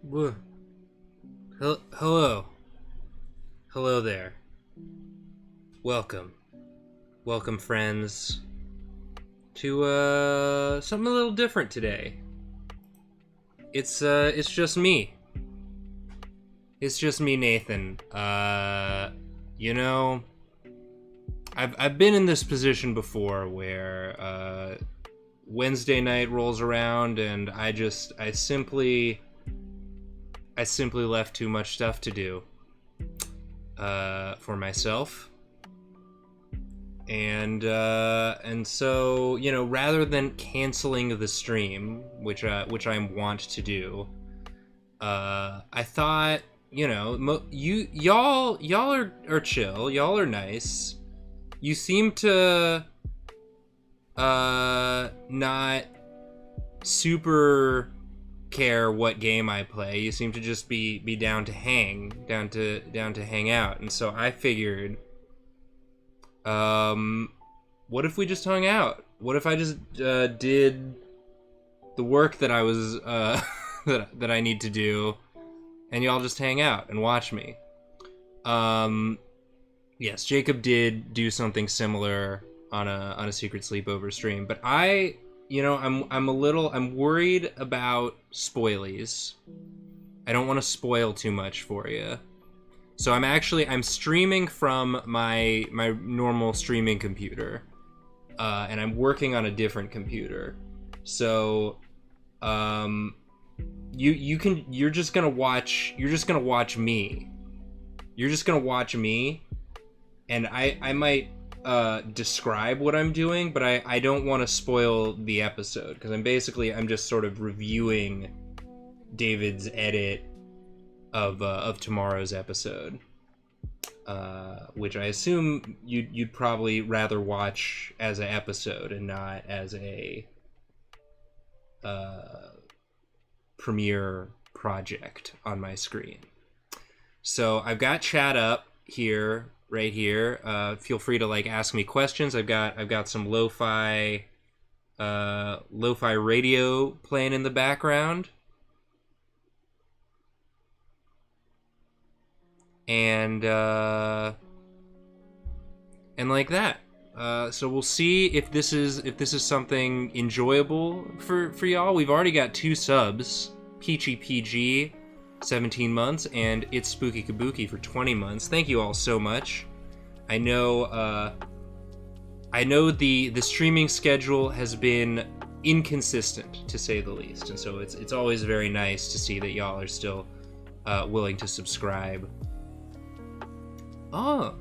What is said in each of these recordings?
Wha- Hello. Hello there. Welcome. Welcome, friends, to something a little different today. It's just me. It's just me, Nathan. You know, I've been in this position before where Wednesday night rolls around and I simply left too much stuff to do for myself. And so, rather than canceling the stream, which I'm wont to do, I thought, y'all are chill, y'all are nice. You seem to not super care what game I play. You seem to just be down to hang out. And so I figured, what if we just hung out? What if I just did the work that I was that I need to do, and y'all just hang out and watch me? Yes, Jacob did do something similar on a secret sleepover stream, but I'm worried about spoilies. I don't want to spoil too much for you. So I'm streaming from my normal streaming computer, and I'm working on a different computer. So, you're just gonna watch me. You're just gonna watch me, and I might describe what I'm doing, but I don't want to spoil the episode because I'm just sort of reviewing David's edit of tomorrow's episode, which I assume you'd probably rather watch as an episode and not as a premiere project on my screen. So I've got chat up here, right here. Feel free to ask me questions. I've got some lo-fi radio playing in the background. And like that. So we'll see if this is something enjoyable for y'all. We've already got 2 subs, Peachy PG, 17 months, and It's Spooky Kabuki for 20 months. Thank you all so much. I know the streaming schedule has been inconsistent, to say the least, and so it's always very nice to see that y'all are still willing to subscribe. Oh,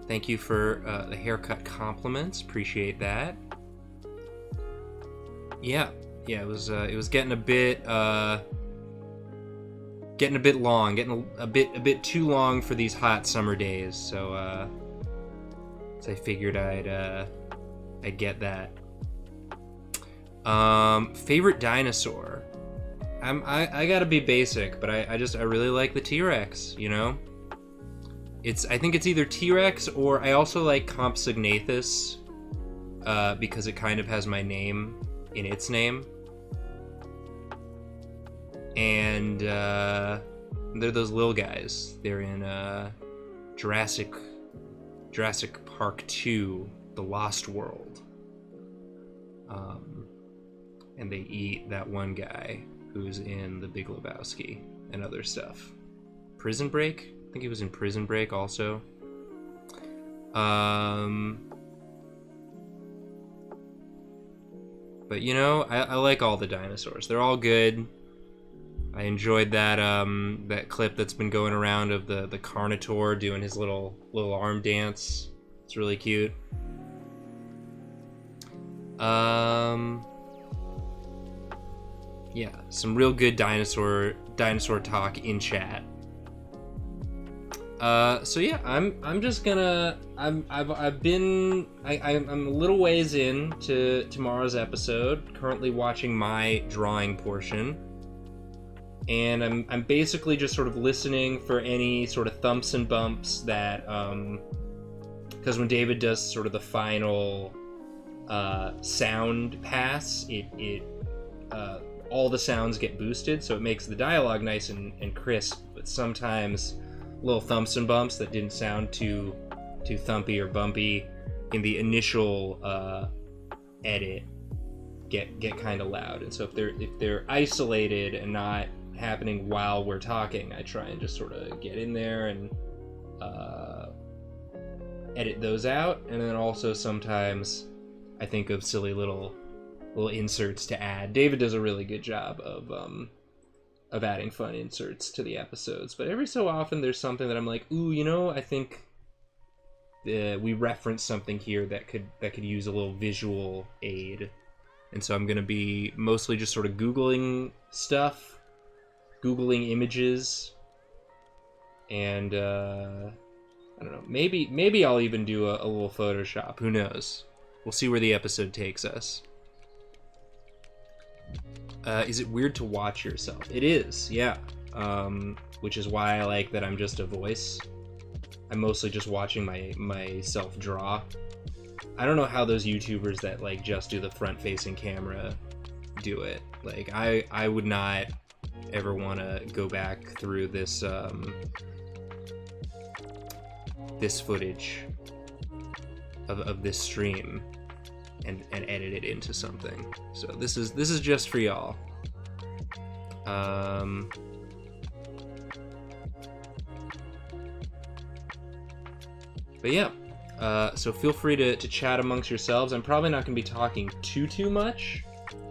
thank you for the haircut compliments. Appreciate that. Yeah, it was getting a bit long, getting a bit too long for these hot summer days. So I figured I'd get that. Favorite dinosaur. I gotta be basic, but I really like the T-Rex. I think it's either T-Rex or I also like Compsognathus, because it kind of has my name in its name. And they're those little guys. They're in Jurassic Park 2, The Lost World. And they eat that one guy who's in The Big Lebowski and other stuff. Prison Break? I think he was in Prison Break also. But I like all the dinosaurs. They're all good. I enjoyed that clip that's been going around of the Carnotaur doing his little arm dance. It's really cute. Yeah, some real good dinosaur talk in chat. So yeah, I'm just gonna I'm a little ways in to tomorrow's episode. Currently watching my drawing portion, and I'm basically just sort of listening for any sort of thumps and bumps that because when David does sort of the final sound pass, it all the sounds get boosted, so it makes the dialogue nice and crisp, but sometimes little thumps and bumps that didn't sound too thumpy or bumpy in the initial edit get kind of loud. And so if they're isolated and not happening while we're talking, I try and just sort of get in there and edit those out. And then also sometimes I think of silly little inserts to add. David does a really good job of adding fun inserts to the episodes, but every so often there's something that I'm like, ooh, you know, I think we reference something here that could use a little visual aid. And so I'm gonna be mostly just sort of Googling stuff, Googling images, and I don't know, maybe I'll even do a little Photoshop. Who knows? We'll see where the episode takes us. Is it weird to watch yourself? It is, yeah. Which is why I like that I'm just a voice. I'm mostly just watching myself draw. I don't know how those YouTubers that like just do the front-facing camera do it. Like I would not ever want to go back through this this footage of this stream and edit it into something. So this is just for y'all. But yeah, so feel free to chat amongst yourselves. I'm probably not going to be talking too much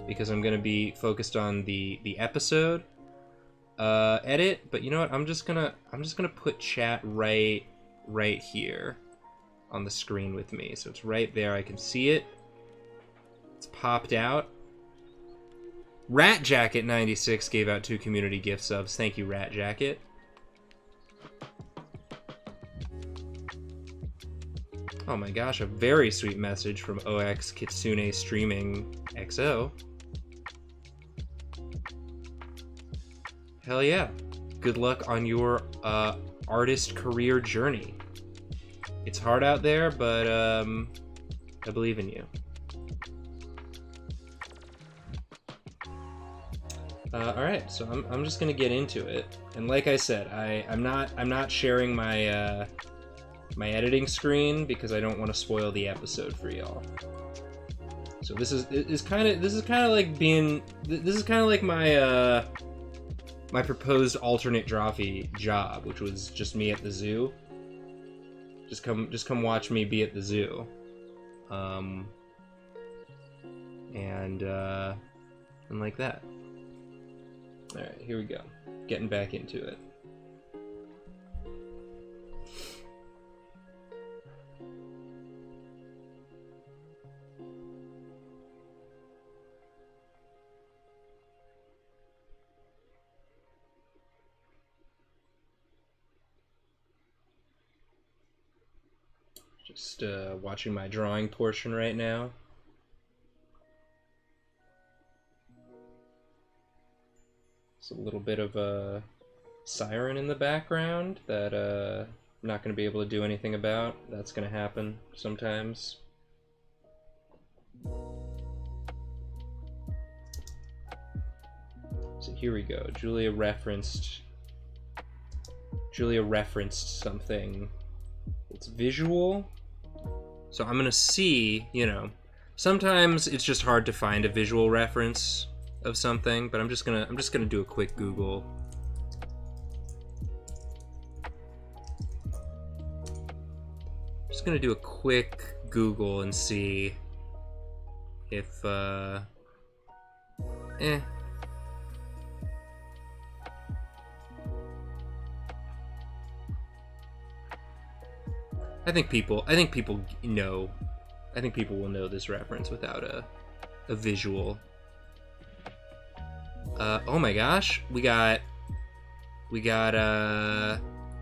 because I'm going to be focused on the episode edit. But you know what? I'm just gonna put chat right here on the screen with me. So it's right there. I can see it. It's popped out. Rat Jacket 96 gave out 2 community gift subs. Thank you, Rat Jacket. Oh my gosh, a very sweet message from OX Kitsune Streaming XO. Hell yeah. Good luck on your artist career journey. It's hard out there, but I believe in you. Alright, so I'm just gonna get into it. And like I said, I'm not sharing my my editing screen because I don't want to spoil the episode for y'all. So this is kind of like my my proposed alternate Drawfee job, which was just me at the zoo. Just come watch me be at the zoo. And like that. All right, here we go. Getting back into it. Just watching my drawing portion right now. It's a little bit of a siren in the background that I'm not going to be able to do anything about. That's going to happen sometimes. So here we go. Julia referenced something. It's visual. So I'm gonna see, you know, sometimes it's just hard to find a visual reference of something, but I'm just gonna do a quick Google. Just gonna do a quick Google and see if I think people know. I think people will know this reference without a visual. Oh my gosh, we got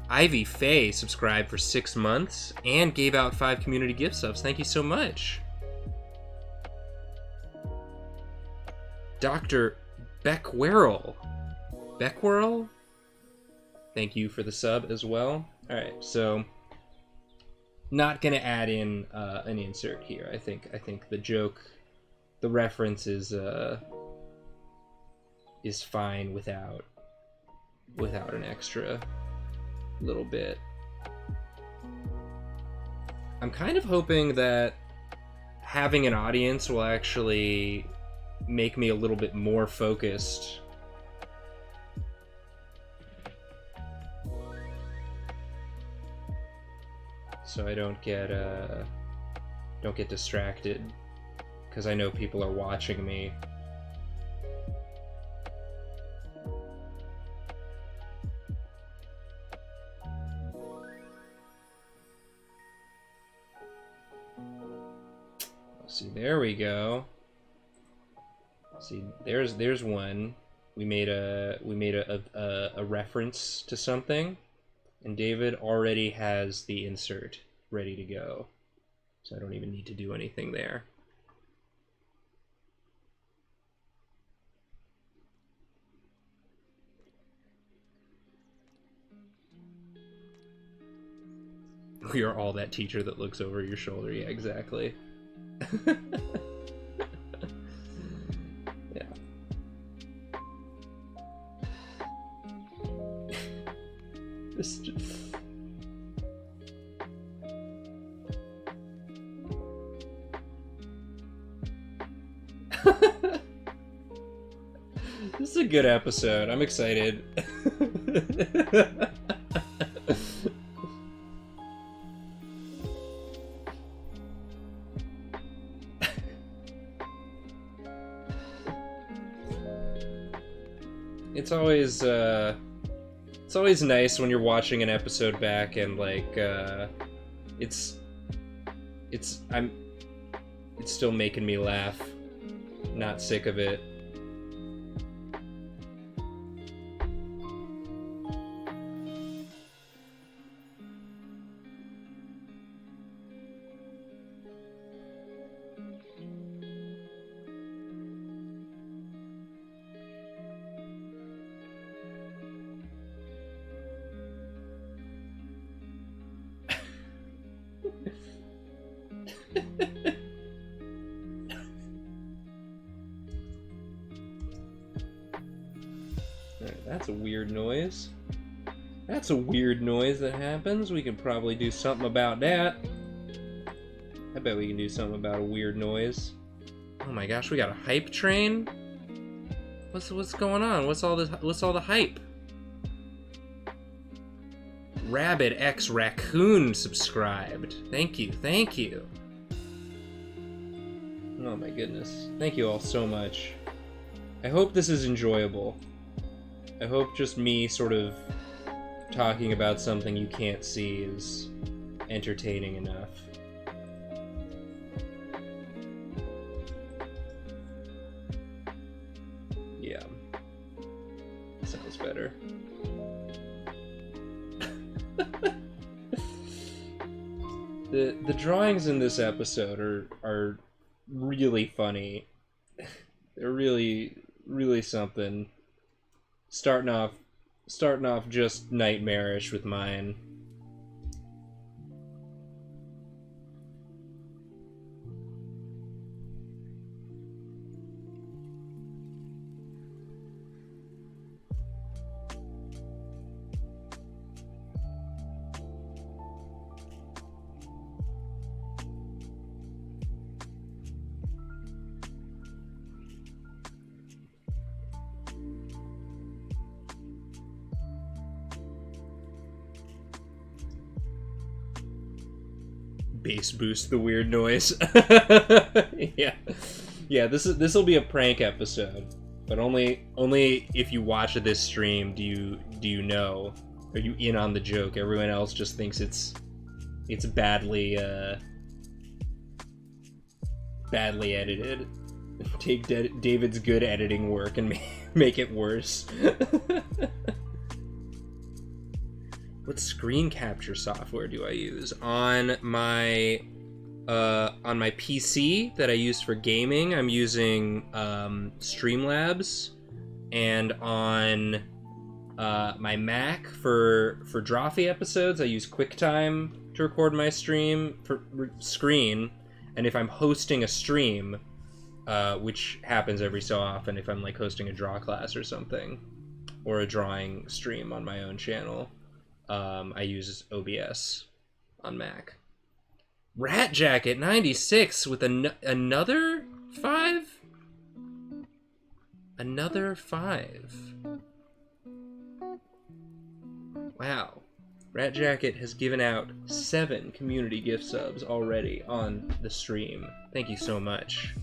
Ivy Faye subscribed for 6 months and gave out 5 community gift subs. Thank you so much. Dr. Beckwirl. Thank you for the sub as well. All right, so not gonna add in an insert here. I think the joke, the reference is is fine without an extra little bit. I'm kind of hoping that having an audience will actually make me a little bit more focused. So I don't get distracted, because I know people are watching me. See, there we go. See, there's one. We made a reference to something, and David already has the insert ready to go. So I don't even need to do anything there. We are all that teacher that looks over your shoulder. Yeah, exactly. Yeah. This just... This is a good episode. I'm excited. It's always nice when you're watching an episode back and like it's still making me laugh. Not sick of it. That's a weird noise. That's a weird noise that happens. We can probably do something about that. I bet we can do something about a weird noise. Oh my gosh, we got a hype train? What's going on? What's all the hype? Rabbit X Raccoon subscribed. Thank you, thank you. Oh my goodness. Thank you all so much. I hope this is enjoyable. I hope just me sort of talking about something you can't see is entertaining enough. Yeah. Sounds better. The drawings in this episode are really funny. They're really something. Starting off just nightmarish with mine. Bass boost the weird noise. Yeah. This will be a prank episode, but only if you watch this stream do you know, are you in on the joke? Everyone else just thinks it's badly edited. Take David's good editing work and make it worse. What screen capture software do I use? On my PC that I use for gaming, I'm using Streamlabs, and on my Mac for Drawfee episodes, I use QuickTime to record my screen. And if I'm hosting a stream, which happens every so often if I'm like hosting a draw class or something, or a drawing stream on my own channel. I use OBS on Mac. Rat Jacket 96 with another 5? Another 5. Wow. Rat Jacket has given out 7 community gift subs already on the stream. Thank you so much.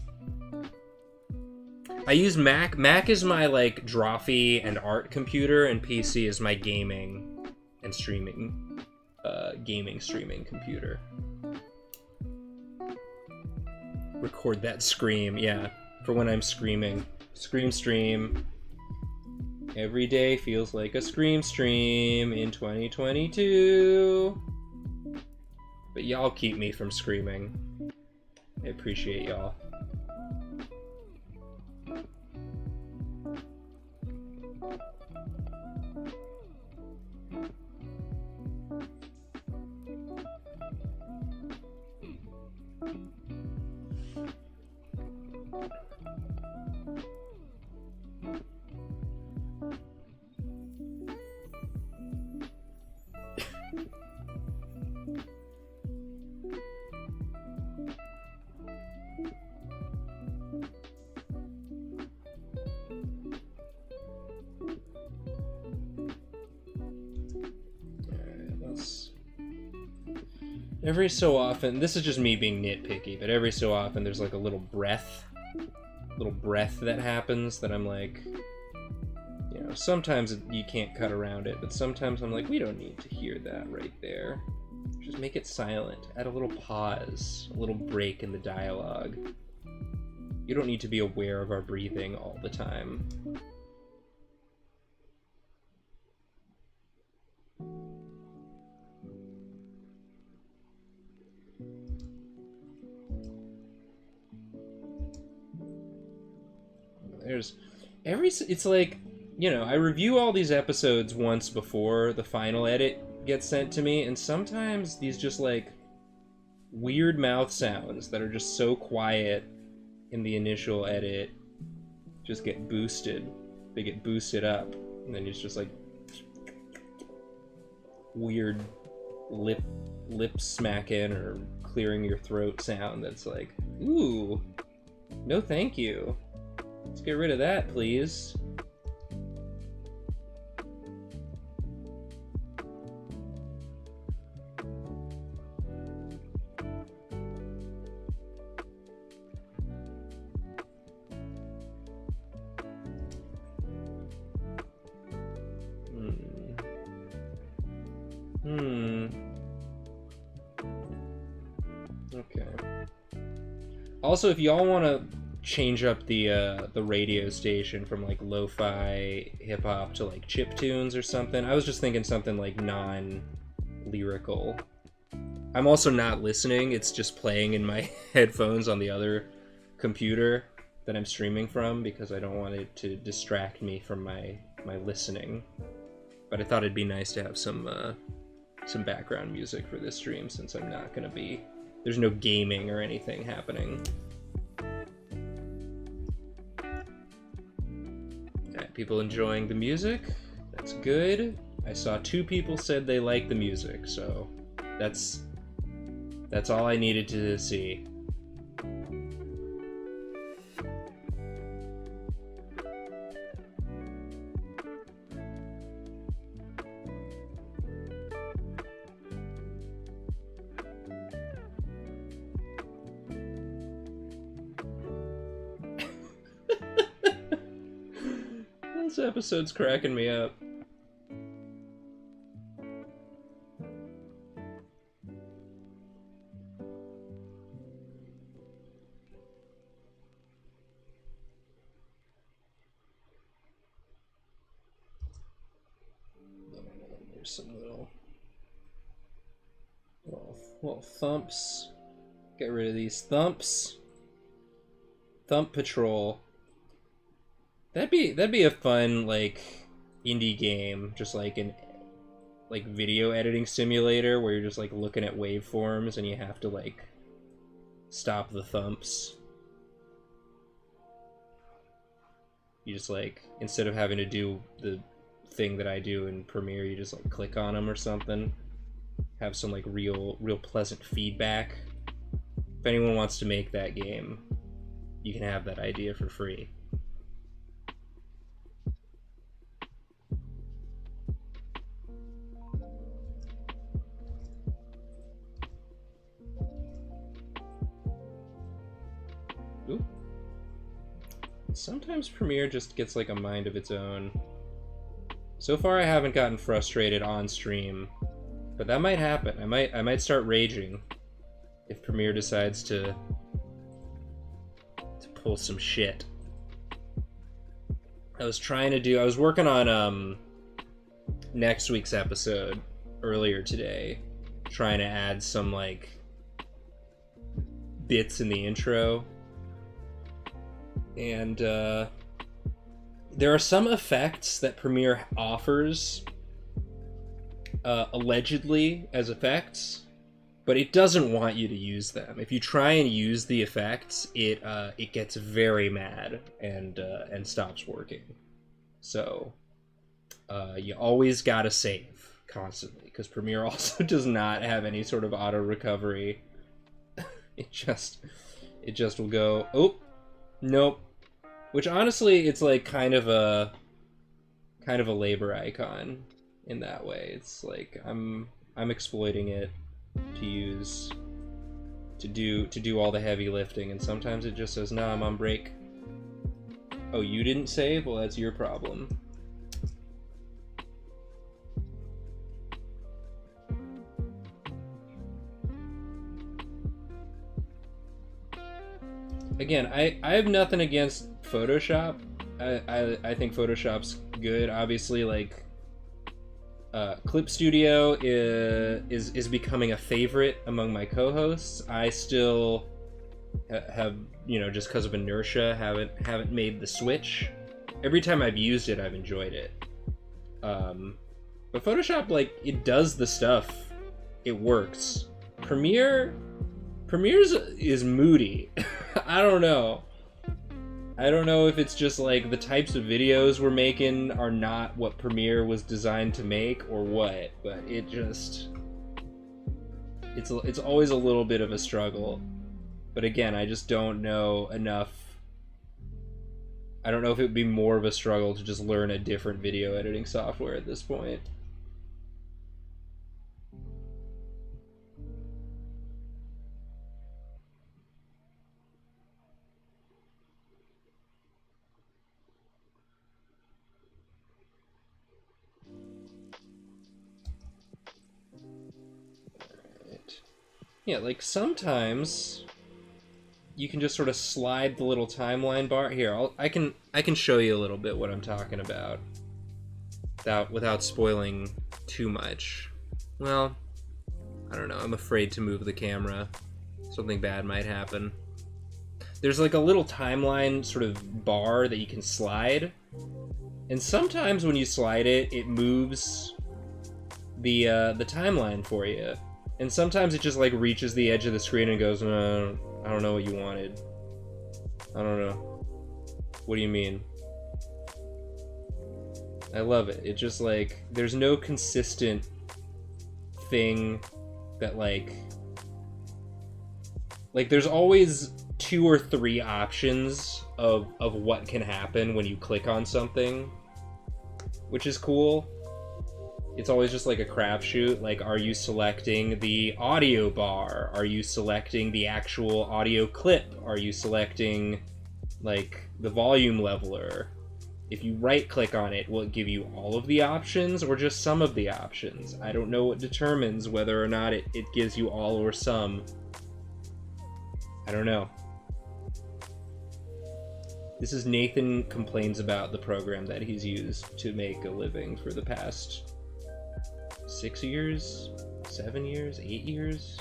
I use Mac. Mac is my like Drawfee and art computer, and PC is my gaming and streaming streaming computer. Record that scream, yeah, for when I'm screaming. Scream stream. Every day feels like a scream stream in 2022. But y'all keep me from screaming. I appreciate y'all. Every so often, this is just me being nitpicky, but every so often there's like a little breath that happens that I'm like, you know, sometimes you can't cut around it, but sometimes I'm like, we don't need to hear that right there. Just make it silent. Add a little pause, a little break in the dialogue. You don't need to be aware of our breathing all the time. It's like, you know, I review all these episodes once before the final edit gets sent to me, and sometimes these just like weird mouth sounds that are just so quiet in the initial edit just get boosted. They get boosted up, and then it's just like weird lip smacking or clearing your throat sound that's like, ooh, no thank you. Let's get rid of that, please. Okay. Also, if y'all want to change up the radio station from like lo-fi hip-hop to like chip tunes or something, I was just thinking something like non-lyrical. I'm also not listening, it's just playing in my headphones on the other computer that I'm streaming from because I don't want it to distract me from my listening. But I thought it'd be nice to have some background music for this stream since I'm not gonna be, there's no gaming or anything happening. Alright, people enjoying the music, that's good. I saw 2 people said they like the music, so that's all I needed to see. This episode's cracking me up. There's some little thumps. Get rid of these thumps. Thump Patrol. That'd be a fun like indie game, just like an like video editing simulator where you're just like looking at waveforms and you have to like stop the thumps. You just like, instead of having to do the thing that I do in Premiere, you just like click on them or something. Have some like real pleasant feedback. If anyone wants to make that game, you can have that idea for free. Ooh. Sometimes Premiere just gets like a mind of its own. So far I haven't gotten frustrated on stream, but that might happen. I might start raging if Premiere decides to pull some shit. I was working on next week's episode earlier today, trying to add some like bits in the intro. And there are some effects that Premiere offers allegedly as effects, but it doesn't want you to use them. If you try and use the effects, it gets very mad and stops working. So you always gotta save constantly, because Premiere also does not have any sort of auto recovery. It just will go, oh, nope. Which honestly, it's like kind of a labor icon in that way. It's like I'm exploiting it to do all the heavy lifting, and sometimes it just says, "No, I'm on break." Oh, you didn't save? Well, that's your problem. Again, I have nothing against Photoshop. I think Photoshop's good. Obviously, like Clip Studio is becoming a favorite among my co-hosts. I still have, you know, just because of inertia, haven't made the switch. Every time I've used it, I've enjoyed it. But Photoshop, like, it does the stuff. It works. Premiere's is moody. I don't know. I don't know if it's just like the types of videos we're making are not what Premiere was designed to make or what, but it just it's always a little bit of a struggle. But again, I just don't know enough. I don't know if it would be more of a struggle to just learn a different video editing software at this point. Yeah, like sometimes you can just sort of slide the little timeline bar. Here, I can show you a little bit what I'm talking about without spoiling too much. Well, I don't know. I'm afraid to move the camera. Something bad might happen. There's like a little timeline sort of bar that you can slide, and sometimes when you slide it, it moves the timeline for you. And sometimes it just like reaches the edge of the screen and goes, no, I don't know what you wanted. I don't know. What do you mean? I love it. It just like, there's no consistent thing that like there's always 2 or 3 options of what can happen when you click on something, which is cool. It's always just like a crapshoot. Like, are you selecting the audio bar? Are you selecting the actual audio clip? Are you selecting, like, the volume leveler? If you right-click on it, will it give you all of the options or just some of the options? I don't know what determines whether or not it gives you all or some. I don't know. This is Nathan complains about the program that he's used to make a living for the past 6 years, 7 years, 8 years.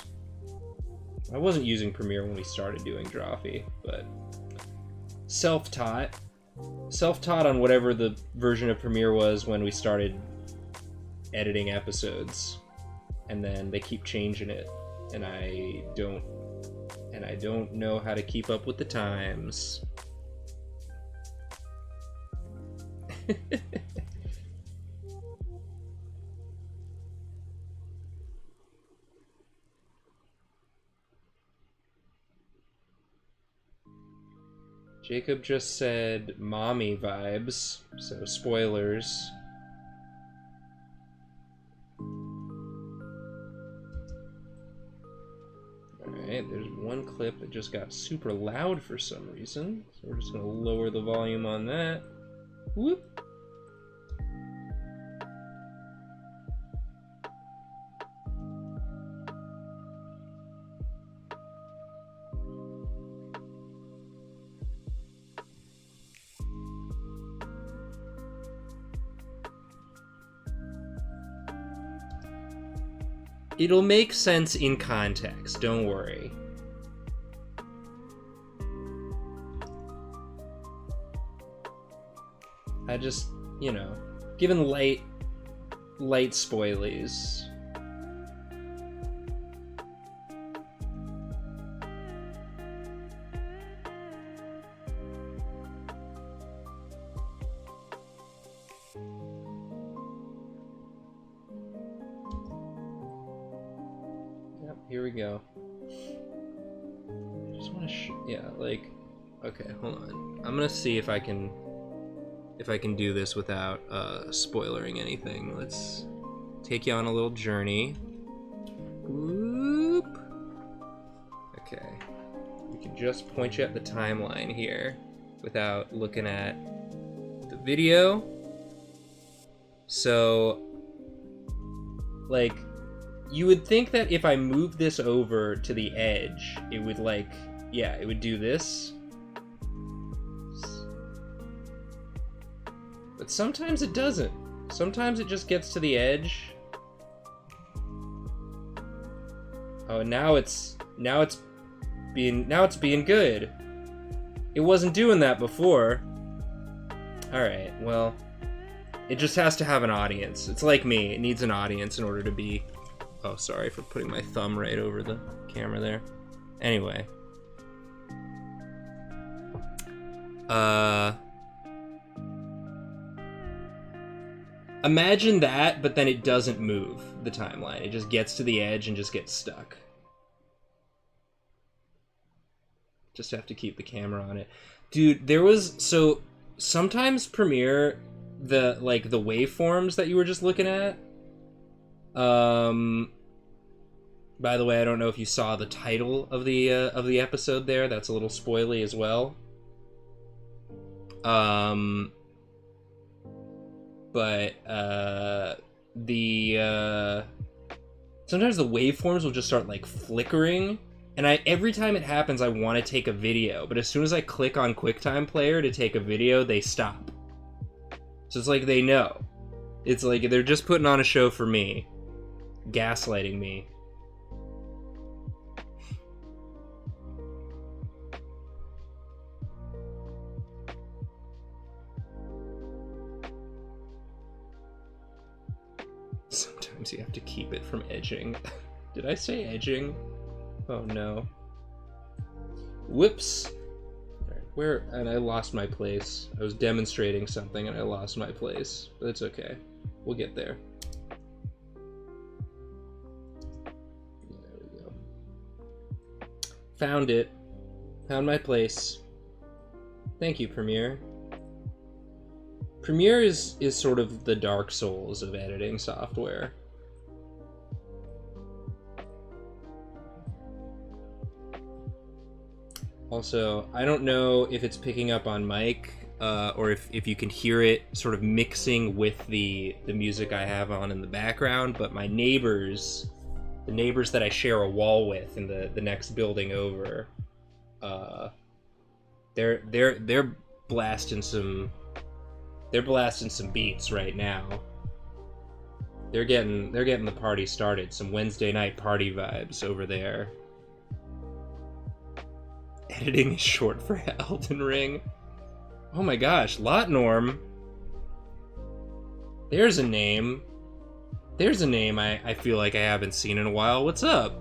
I wasn't using Premiere when we started doing Drawfee, but self-taught on whatever the version of Premiere was when we started editing episodes, and then they keep changing it, and I don't know how to keep up with the times. Jacob just said mommy vibes, so spoilers. Alright, there's one clip that just got super loud for some reason, so we're just gonna lower the volume on that. Whoop! It'll make sense in context, don't worry. I just, you know, given light spoilies. Here we go. I just want to yeah, like, okay, hold on. I'm gonna see if I can do this without spoiling anything. Let's take you on a little journey. Whoop. Okay, we can just point you at the timeline here without looking at the video. So, like, you would think that if I move this over to the edge, it would, like, yeah, it would do this. But sometimes it doesn't. Sometimes it just gets to the edge. Oh, now it's being good. It wasn't doing that before. Alright, well, it just has to have an audience. It's like me, it needs an audience in order to be... Oh, sorry for putting my thumb right over the camera there. Anyway. Imagine that, but then it doesn't move the timeline. It just gets to the edge and just gets stuck. Just have to keep the camera on it. Dude, there was... So, sometimes Premiere, the waveforms that you were just looking at... By the way, I don't know if you saw the title of the episode there. That's a little spoily as well. Sometimes the waveforms will just start like flickering, and every time it happens I want to take a video, but as soon as I click on QuickTime Player to take a video, they stop. So it's like they know. It's like they're just putting on a show for me. Gaslighting me. Sometimes you have to keep it from edging. Did I say edging? Oh no. Whoops. Alright, where... And I lost my place. I was demonstrating something and I lost my place. But it's okay. We'll get there. There we go. Found it. Found my place. Thank you, Premiere. Premiere is sort of the Dark Souls of editing software. Also, I don't know if it's picking up on mic, or if you can hear it sort of mixing with the music I have on in the background, but my neighbors, the neighbors that I share a wall with in the next building over, they're blasting some beats right now. They're getting the party started. Some Wednesday night party vibes over there. Editing is short for Elden Ring. Oh my gosh, Lotnorm. There's a name. There's a name I feel like I haven't seen in a while. What's up?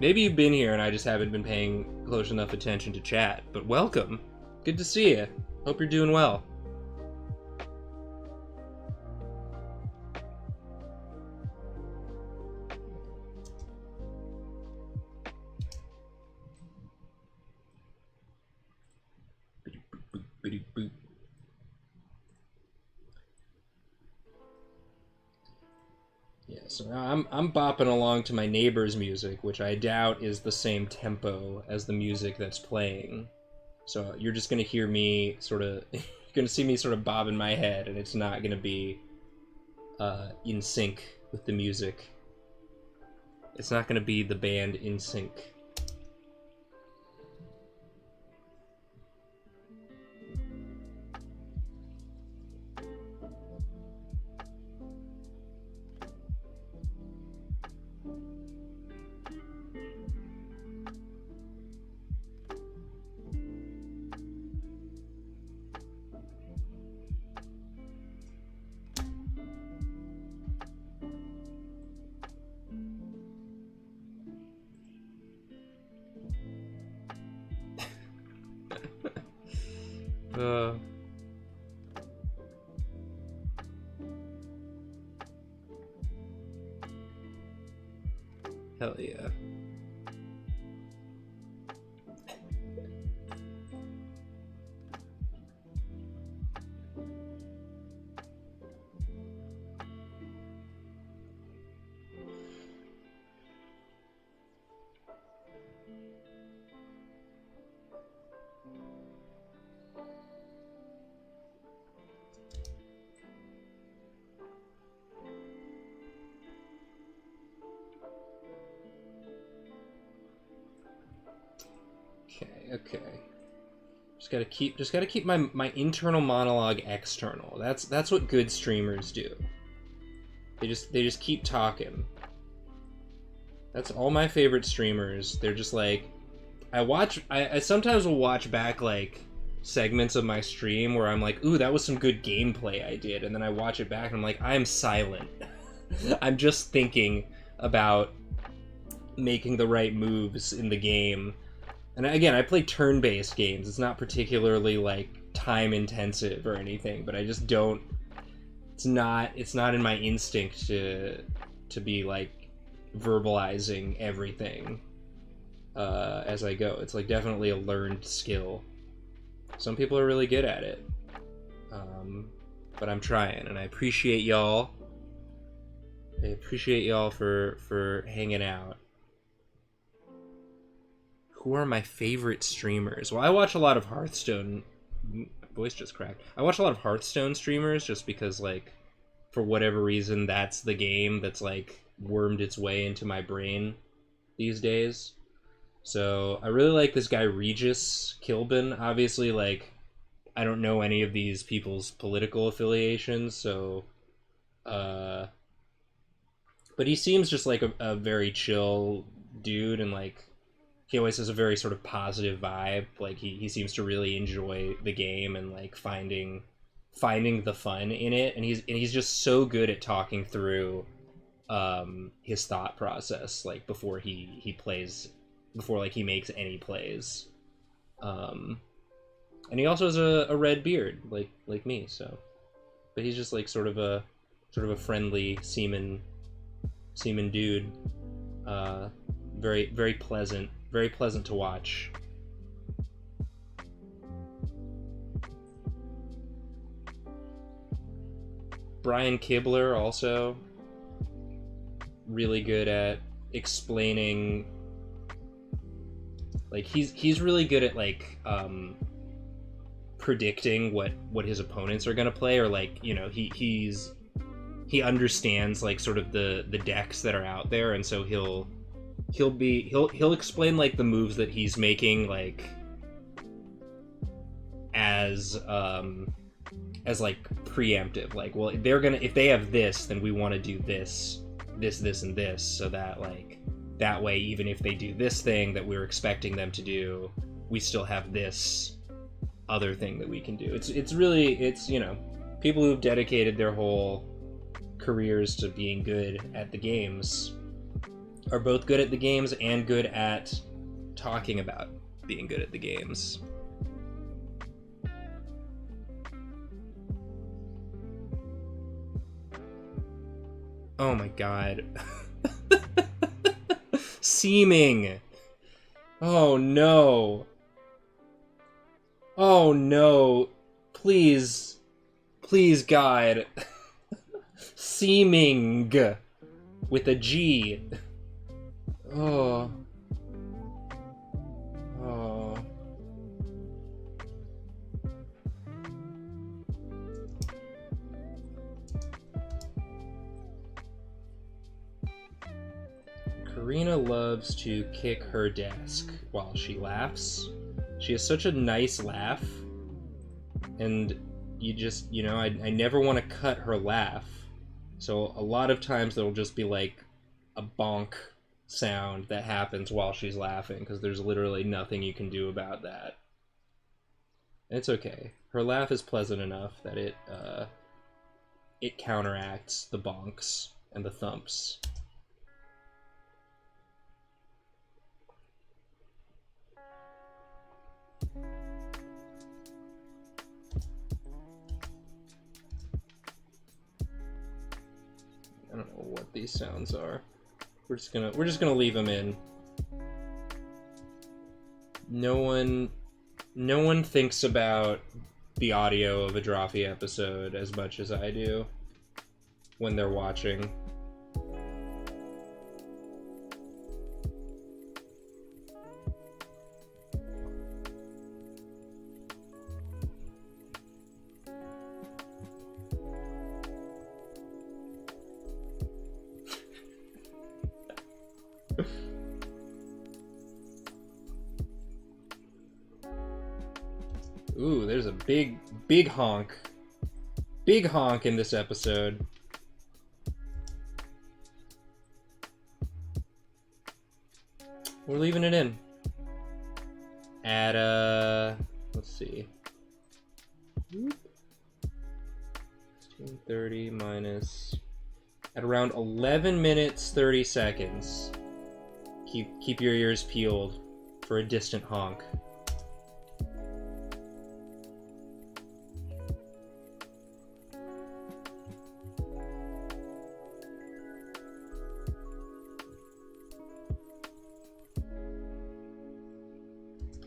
Maybe you've been here and I just haven't been paying close enough attention to chat. But welcome. Good to see you. Hope you're doing well. Boopity boop. Yeah, so now I'm bopping along to my neighbor's music, which I doubt is the same tempo as the music that's playing. So you're just gonna hear me sort of, you're gonna see me sort of bobbing my head, and it's not gonna be in sync with the music. It's not gonna be the band In Sync. Hell yeah. Okay. Just gotta keep my internal monologue external. That's what good streamers do. They just keep talking. That's all my favorite streamers. They're just like, I sometimes will watch back like segments of my stream where I'm like, ooh, that was some good gameplay I did, and then I watch it back and I'm like, I'm silent. I'm just thinking about making the right moves in the game. And again, I play turn-based games. It's not particularly like time-intensive or anything, but I just don't. It's not in my instinct to be like verbalizing everything as I go. It's like definitely a learned skill. Some people are really good at it, but I'm trying, and I appreciate y'all. I appreciate y'all for hanging out. Who are my favorite streamers? Well, I watch a lot of Hearthstone. My voice just cracked. I watch a lot of Hearthstone streamers just because, like, for whatever reason, that's the game that's, like, wormed its way into my brain these days. So, I really like this guy, Regis Kilbin. Obviously, like, I don't know any of these people's political affiliations, so, but he seems just like a very chill dude, and, like, he always has a very sort of positive vibe. Like he seems to really enjoy the game and like finding the fun in it. And he's just so good at talking through his thought process, like before he plays, before like he makes any plays. And he also has a red beard, like me. So, but he's just like sort of a friendly seaman dude. Very pleasant. Very pleasant to watch. Brian Kibler also really good at explaining. Like he's really good at like predicting what his opponents are gonna play, or like, you know, he understands like sort of the decks that are out there, and so he'll explain like the moves that he's making like as like preemptive, like, well, they're gonna, if they have this, then we want to do this and this, so that like that way, even if they do this thing that we're expecting them to do, we still have this other thing that we can do. It's really, you know, people who've dedicated their whole careers to being good at the games are both good at the games and good at talking about being good at the games. Oh my god. Seeming. Oh no. Oh no. Please, please, God. Seeming with a G. Oh. Oh. Karina loves to kick her desk while she laughs. She has such a nice laugh. And you just, you know, I never want to cut her laugh. So a lot of times there'll just be like a bonk sound that happens while she's laughing, because there's literally nothing you can do about that. It's okay. Her laugh is pleasant enough that it counteracts the bonks and the thumps. I don't know what these sounds are. We're just gonna leave them in. No one thinks about the audio of a Drawfee episode as much as I do when they're watching. Ooh, there's a big honk. Big honk in this episode. We're leaving it in. At, let's see. 16:30 minus... At around 11 minutes, 30 seconds. Keep your ears peeled for a distant honk.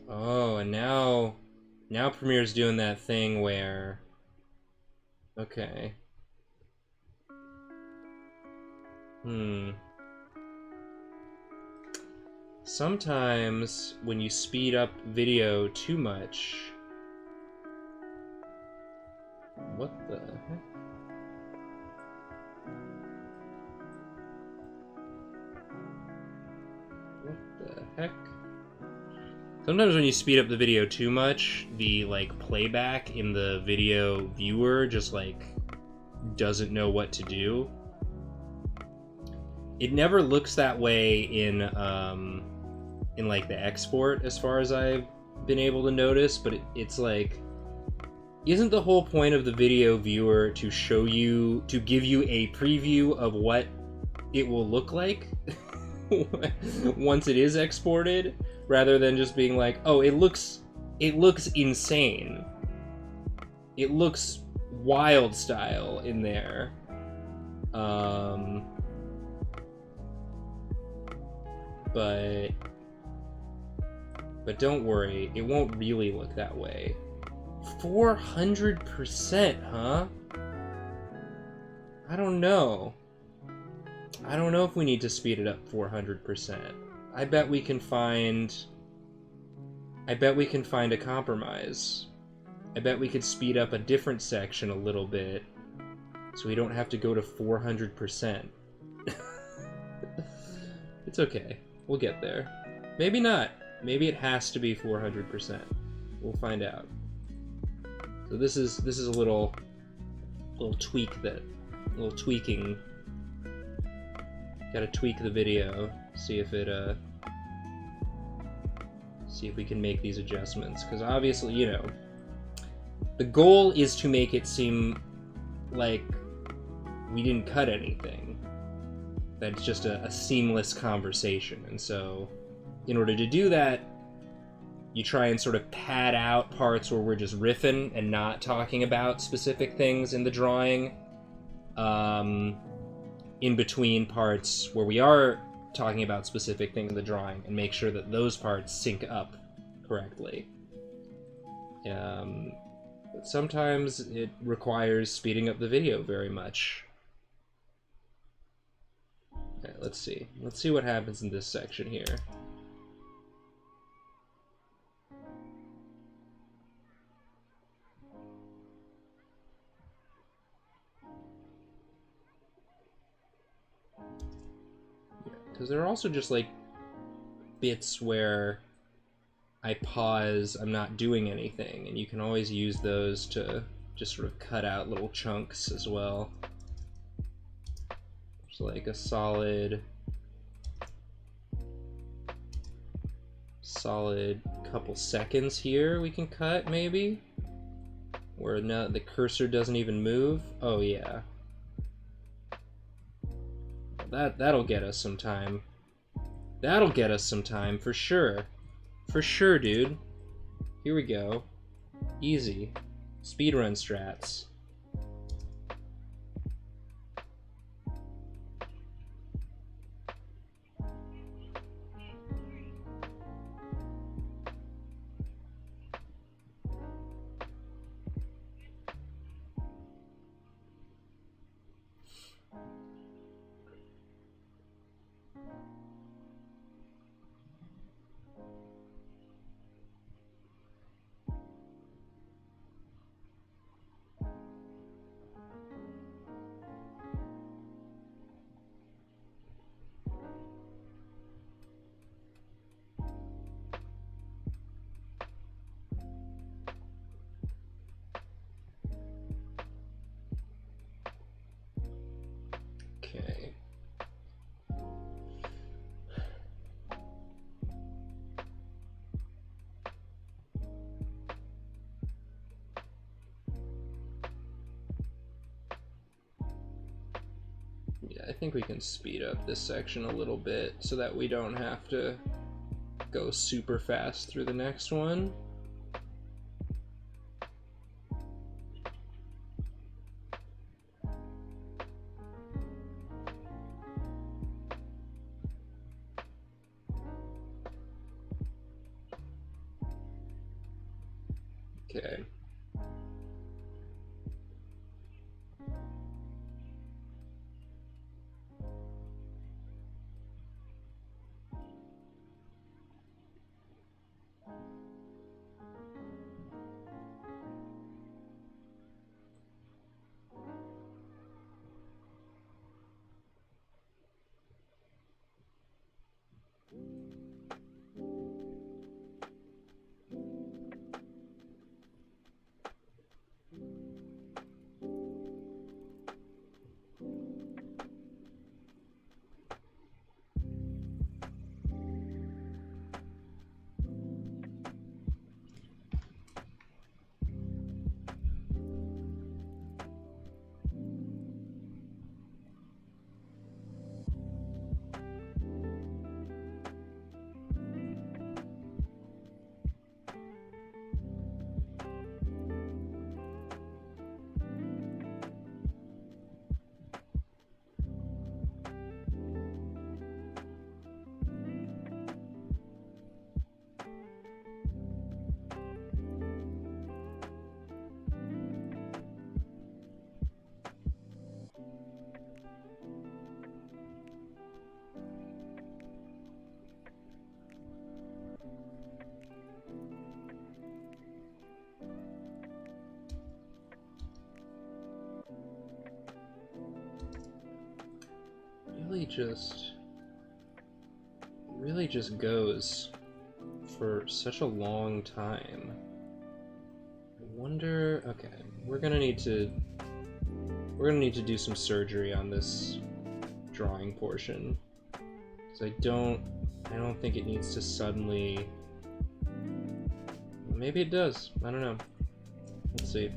Oh, and now Premiere's doing that thing where... Okay. Sometimes when you speed up video too much... What the heck? What the heck? Sometimes when you speed up the video too much, the, like, playback in the video viewer just, like, doesn't know what to do. It never looks that way in like, the export, as far as I've been able to notice, but it's, like... Isn't the whole point of the video viewer to show you, to give you a preview of what it will look like once it is exported? Rather than just being like, oh, it looks insane. It looks wild style in there. But don't worry, it won't really look that way. 400%, huh? I don't know. I don't know if we need to speed it up 400%. I bet we can find a compromise. I bet we could speed up a different section a little bit so we don't have to go to 400%. It's okay. We'll get there. Maybe not. Maybe it has to be 400%. We'll find out. So this is a little tweaking. Gotta tweak the video, see if we can make these adjustments, because obviously, you know, the goal is to make it seem like we didn't cut anything, that it's just a seamless conversation. And so in order to do that, you try and sort of pad out parts where we're just riffing and not talking about specific things in the drawing, in between parts where we are talking about specific things in the drawing, and make sure that those parts sync up correctly. But sometimes it requires speeding up the video very much. Okay, let's see. Let's see what happens in this section here. Because there are also just like bits where I pause, I'm not doing anything, and you can always use those to just sort of cut out little chunks as well. It's like a solid couple seconds here we can cut, maybe, where no, the cursor doesn't even move. Oh yeah, that'll get us some time. That'll get us some time for sure. For sure, dude. Here we go. Easy. Speedrun strats. Okay. Yeah, I think we can speed up this section a little bit so that we don't have to go super fast through the next one. Okay. Really just goes for such a long time. I wonder, okay, we're gonna need to do some surgery on this drawing portion. So I don't think it needs to suddenly, maybe it does, I don't know. Let's see.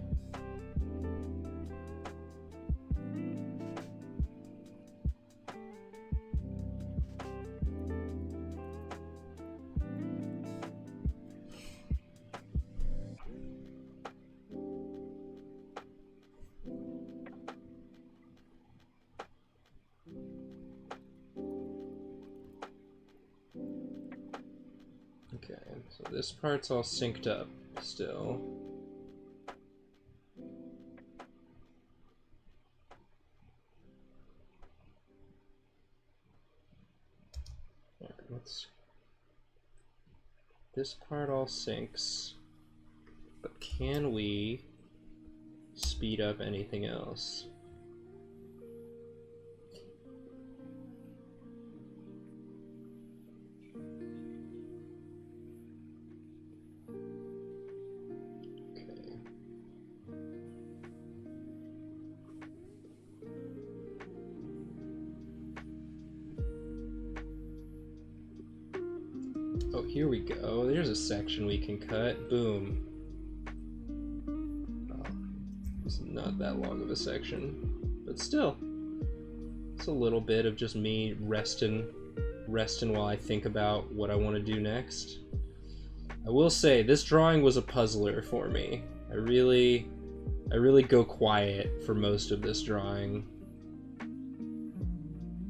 Okay, so this part's all synced up still. This part all syncs, but can we speed up anything else? Oh, here we go. There's a section we can cut. Boom. Oh, it's not that long of a section, but still, it's a little bit of just me resting while I think about what I want to do next. I will say this drawing was a puzzler for me. I really go quiet for most of this drawing.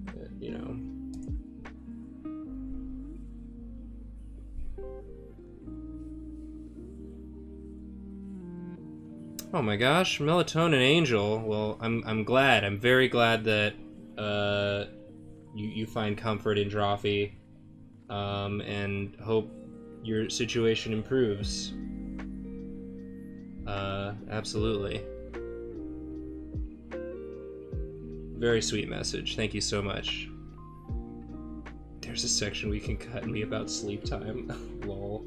But, you know. Oh my gosh, Melatonin Angel. Well, I'm glad. I'm very glad that you find comfort in Drawfee, and hope your situation improves. Absolutely. Very sweet message. Thank you so much. There's a section we can cut and be about sleep time. Lol.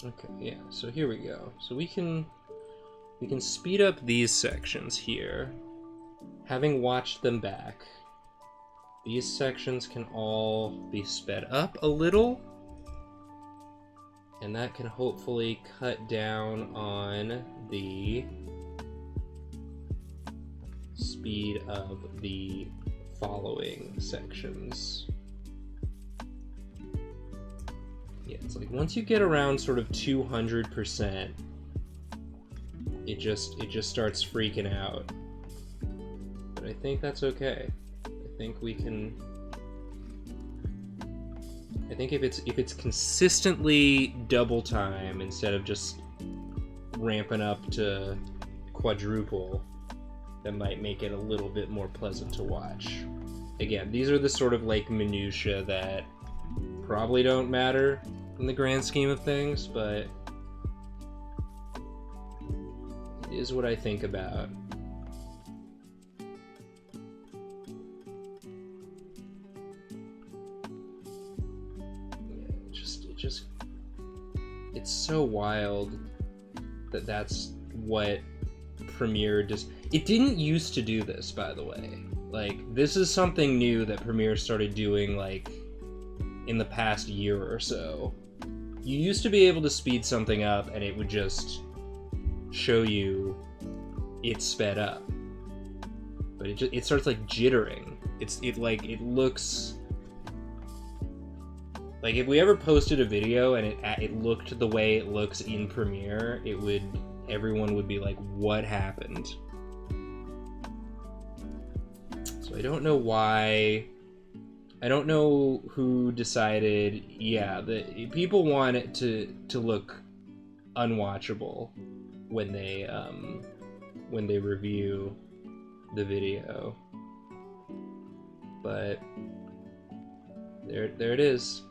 Okay, yeah, so here we go. So we can speed up these sections here. Having watched them back, these sections can all be sped up a little, and that can hopefully cut down on the speed of the following sections. Yeah, it's like once you get around sort of 200%, it just starts freaking out. But I think that's okay. I think we can. I think if it's consistently double time instead of just ramping up to quadruple, that might make it a little bit more pleasant to watch. Again, these are the sort of like minutia that probably don't matter in the grand scheme of things, but it is what I think about. It's so wild that that's what Premiere does. It didn't used to do this, by the way. Like, this is something new that Premiere started doing, like, in the past year or so. You used to be able to speed something up and it would just show you it's sped up. But it starts, like, jittering. It looks... Like, if we ever posted a video and it looked the way it looks in Premiere, everyone would be like, what happened? So I don't know why. I don't know who decided, yeah, that people want it to look unwatchable when they review the video. But there it is.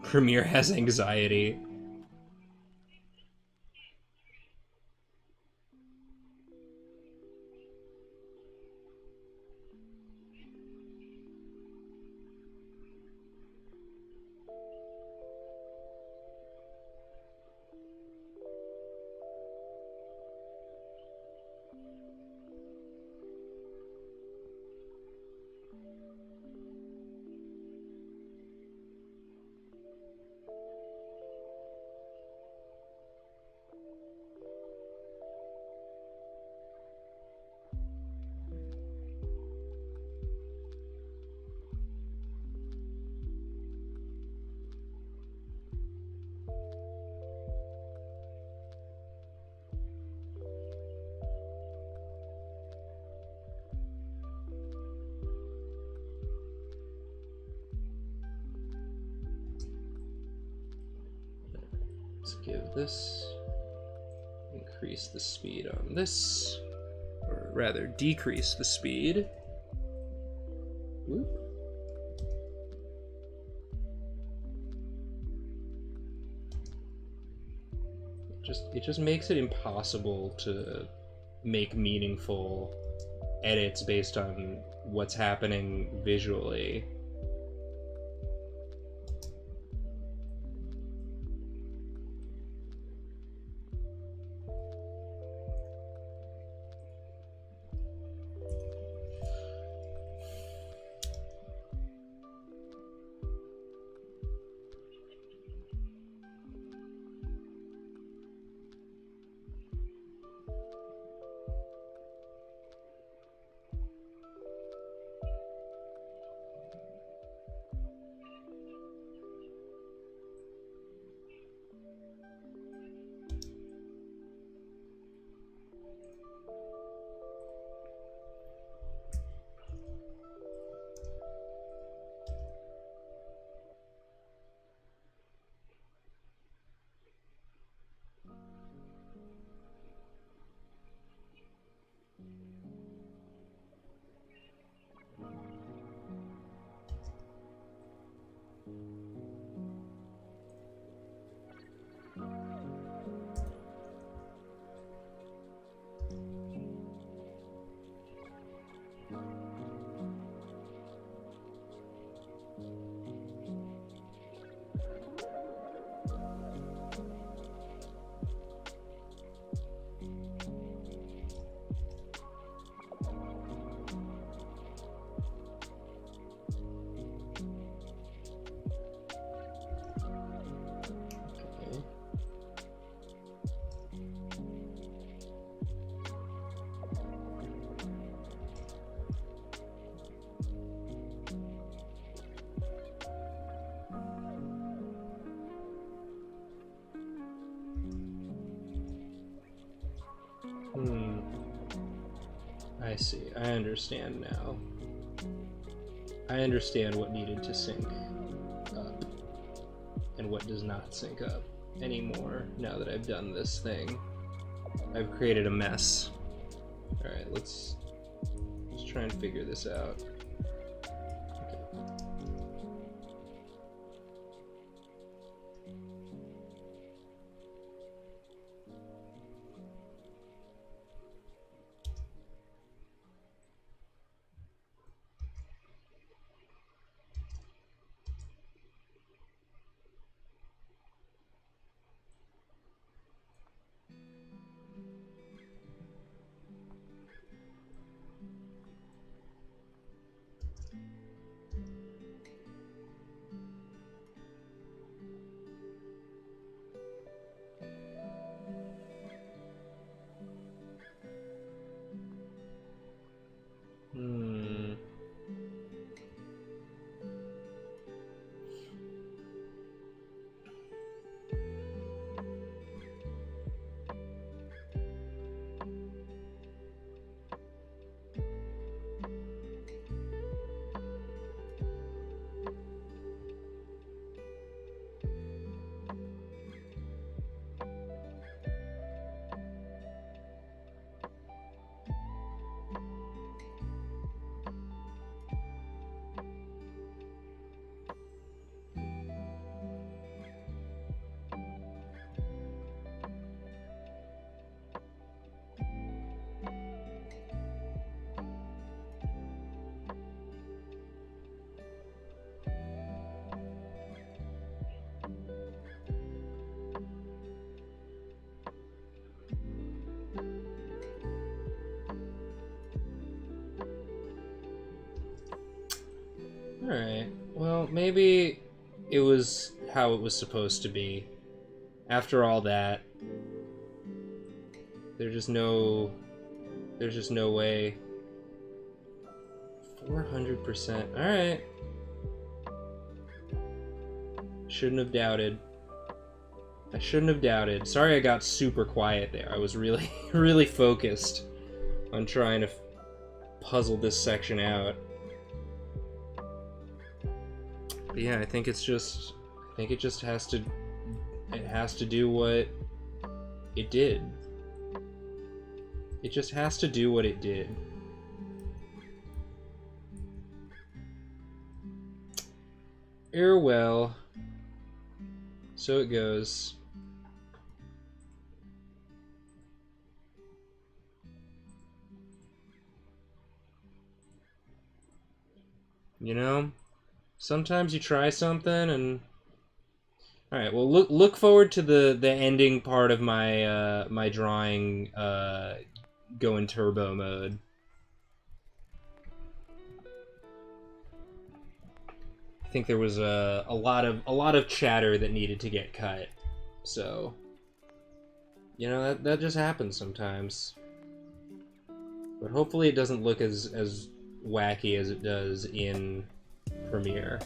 Premiere has anxiety. Let's give this, increase the speed on this, or rather decrease the speed. Whoop. It just makes it impossible to make meaningful edits based on what's happening visually. I see. I understand now. I understand what needed to sync up and what does not sync up anymore now that I've done this thing. I've created a mess. Alright, let's try and figure this out. Alright, well, maybe it was how it was supposed to be. After all that, there's just no way. 400%, alright. Shouldn't have doubted. I shouldn't have doubted. Sorry I got super quiet there. I was really, really focused on trying to puzzle this section out. But yeah, I think it just has to It has to do what it did. It just has to do what it did. Well, so it goes. You know, sometimes you try something and... Alright, well look forward to the ending part of my my drawing go in turbo mode. I think there was a lot of chatter that needed to get cut. So, you know, that just happens sometimes. But hopefully it doesn't look as wacky as it does in Premiere.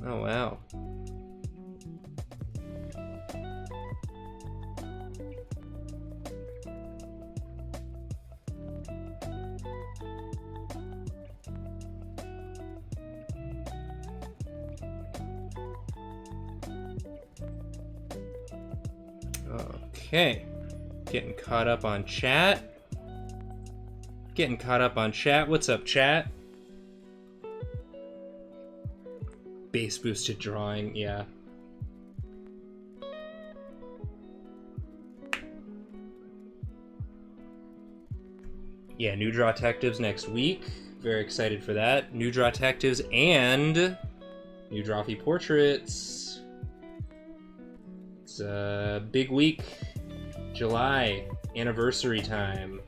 Oh, wow. Okay. Getting caught up on chat. What's up, chat? Base boosted drawing, yeah. Yeah, new Drawtectives next week. Very excited for that. New Drawtectives and new Drawfee portraits. It's a big week. July, anniversary time.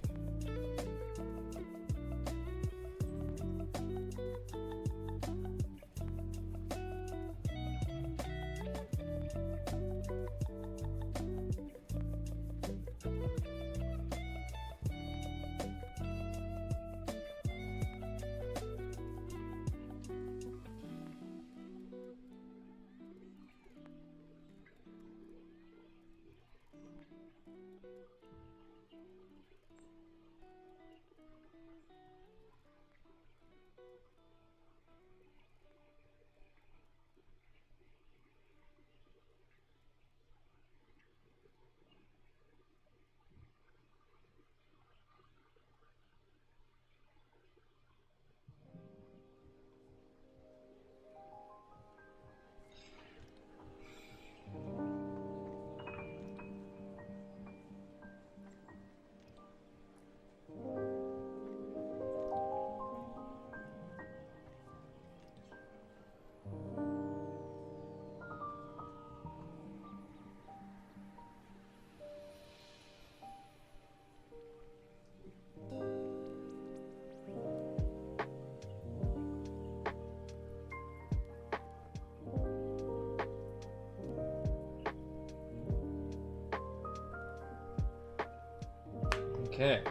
Okay.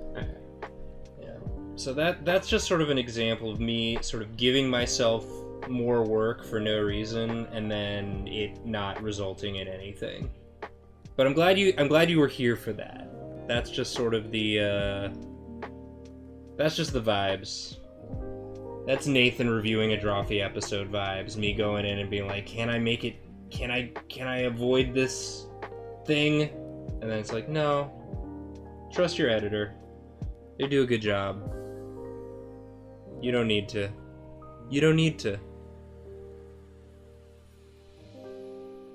Alright. Yeah. So that's just sort of an example of me sort of giving myself more work for no reason and then it not resulting in anything. But I'm glad you were here for that. That's just sort of the that's just the vibes. That's Nathan reviewing a Drawfee episode vibes. Me going in and being like, can I make it? Can I avoid this thing? And then it's like, no. Trust your editor. They do a good job. You don't need to. You don't need to.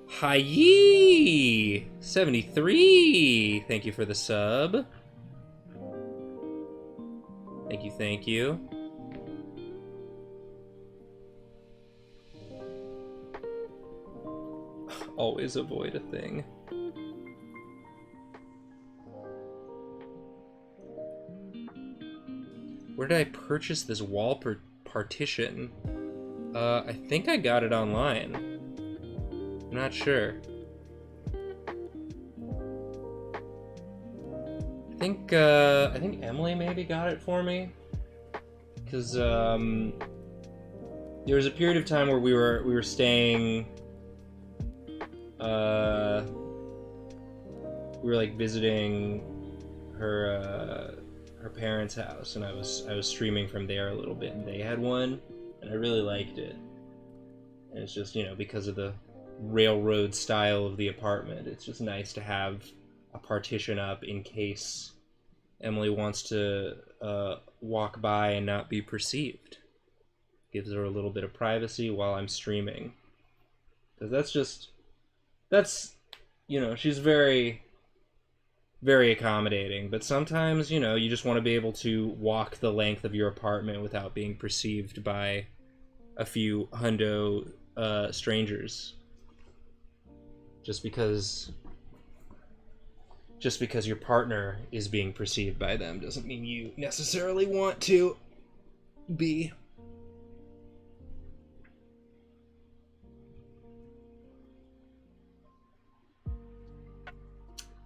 Hi-yee! 73! Thank you for the sub. Thank you. Always avoid a thing. Where did I purchase this wall partition? I think I got it online. I'm not sure. I think Emily maybe got it for me. Cause there was a period of time where we were staying, we were like visiting her parents' house, and I was streaming from there a little bit, and they had one, and I really liked it. And it's just, you know, because of the railroad style of the apartment, it's just nice to have a partition up in case Emily wants to walk by and not be perceived. Gives her a little bit of privacy while I'm streaming. Because that's, you know, she's very, very accommodating. But sometimes, you know, you just want to be able to walk the length of your apartment without being perceived by a few hundo strangers. Just because your partner is being perceived by them doesn't mean you necessarily want to be.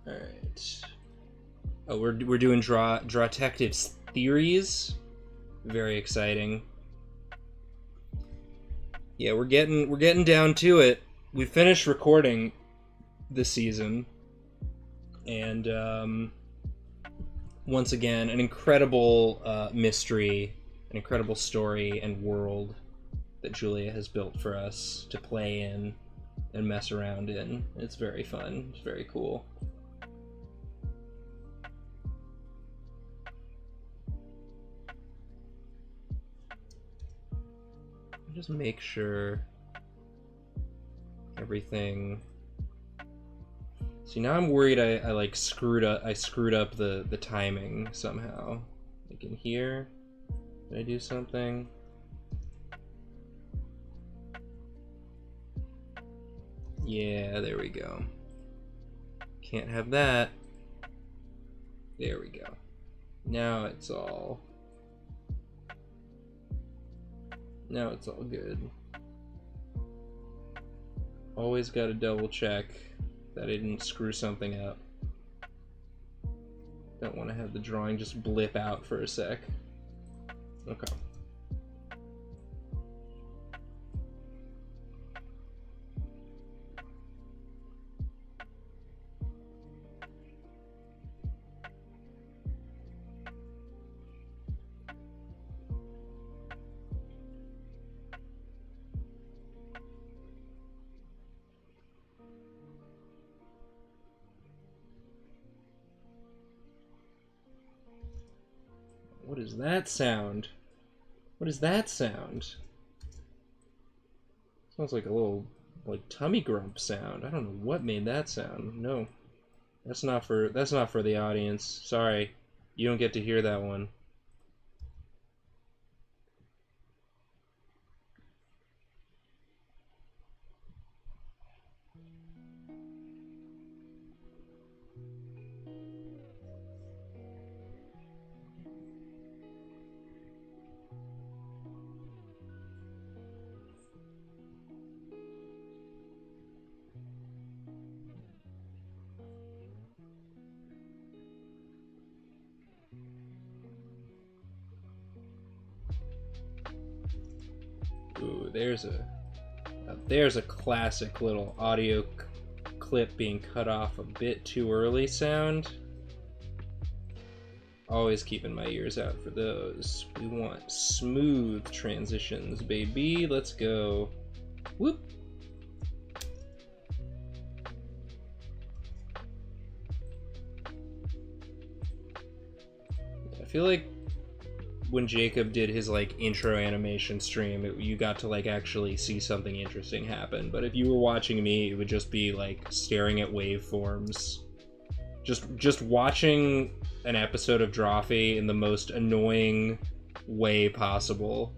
All right. Oh, we're doing Drawtectives theories. Very exciting. Yeah, we're getting down to it. We finished recording this season, and once again, an incredible mystery, an incredible story and world that Julia has built for us to play in and mess around in. It's very fun. It's very cool. Just make sure everything. See, now I'm worried I like screwed up the timing somehow. Like in here, did I do something? Yeah, there we go. Can't have that. There we go. Now it's all good. Always gotta double check that I didn't screw something up. Don't want to have the drawing just blip out for a sec. Okay. What is that sound? What is that sound? Sounds like a little, like, tummy grump sound. I don't know what made that sound. No. That's not for the audience. Sorry. You don't get to hear that one. Ooh, there's a classic little audio clip being cut off a bit too early sound. Always keeping my ears out for those. We want smooth transitions, baby. Let's go. Whoop. I feel like when Jacob did his like intro animation stream, you got to like actually see something interesting happen. But if you were watching me, it would just be like staring at waveforms. Just watching an episode of Drawfee in the most annoying way possible.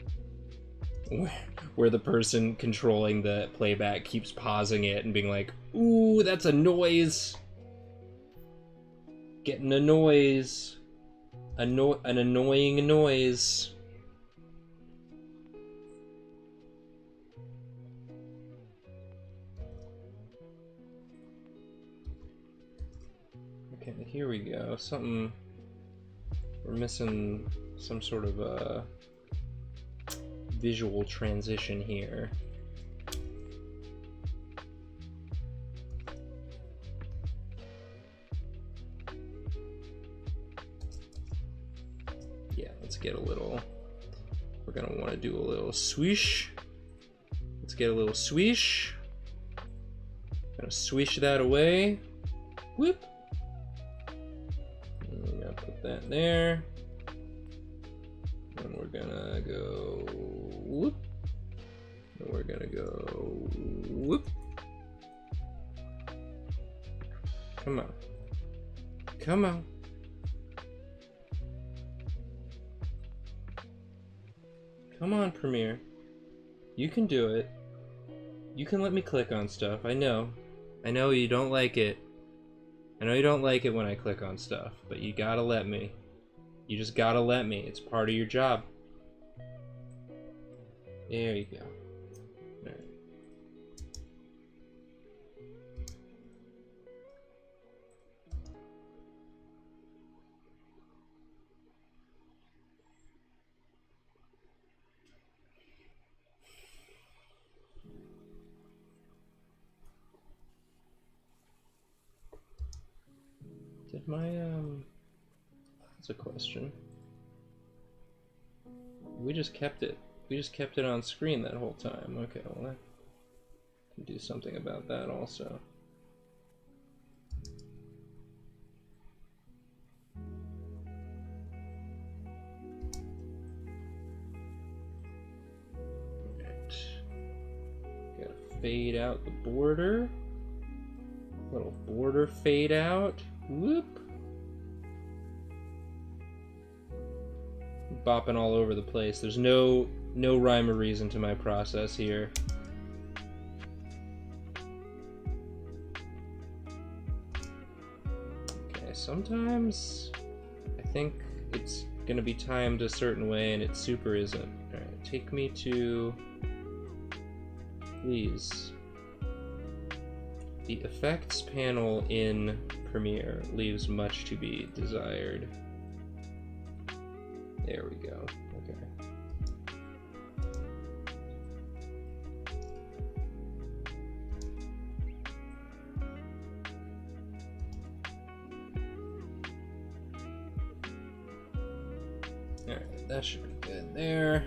Where the person controlling the playback keeps pausing it and being like, ooh, that's a noise. Getting a noise. An annoying noise. Okay, here we go. We're missing some sort of visual transition here. Yeah, let's get a little, we're gonna want to do a little swoosh. Let's get a little swoosh. Gonna swish that away. Whoop. And we're gonna put that there. And we're gonna go whoop. And we're gonna go whoop. Come on. Come on. Come on, Premiere. You can do it. You can let me click on stuff. I know. I know you don't like it. I know you don't like it when I click on stuff, but you gotta let me. You just gotta let me. It's part of your job. There you go. All right. Did my, that's a question. We just kept it on screen that whole time. Okay, well, I can do something about that also. Alright. Gotta fade out the border. Little border fade out. Whoop. Bopping all over the place. There's no rhyme or reason to my process here. Okay, sometimes I think it's gonna be timed a certain way and it super isn't. Alright, take me to, please. The effects panel in Premiere leaves much to be desired. There we go. Okay. Alright, that should be good there.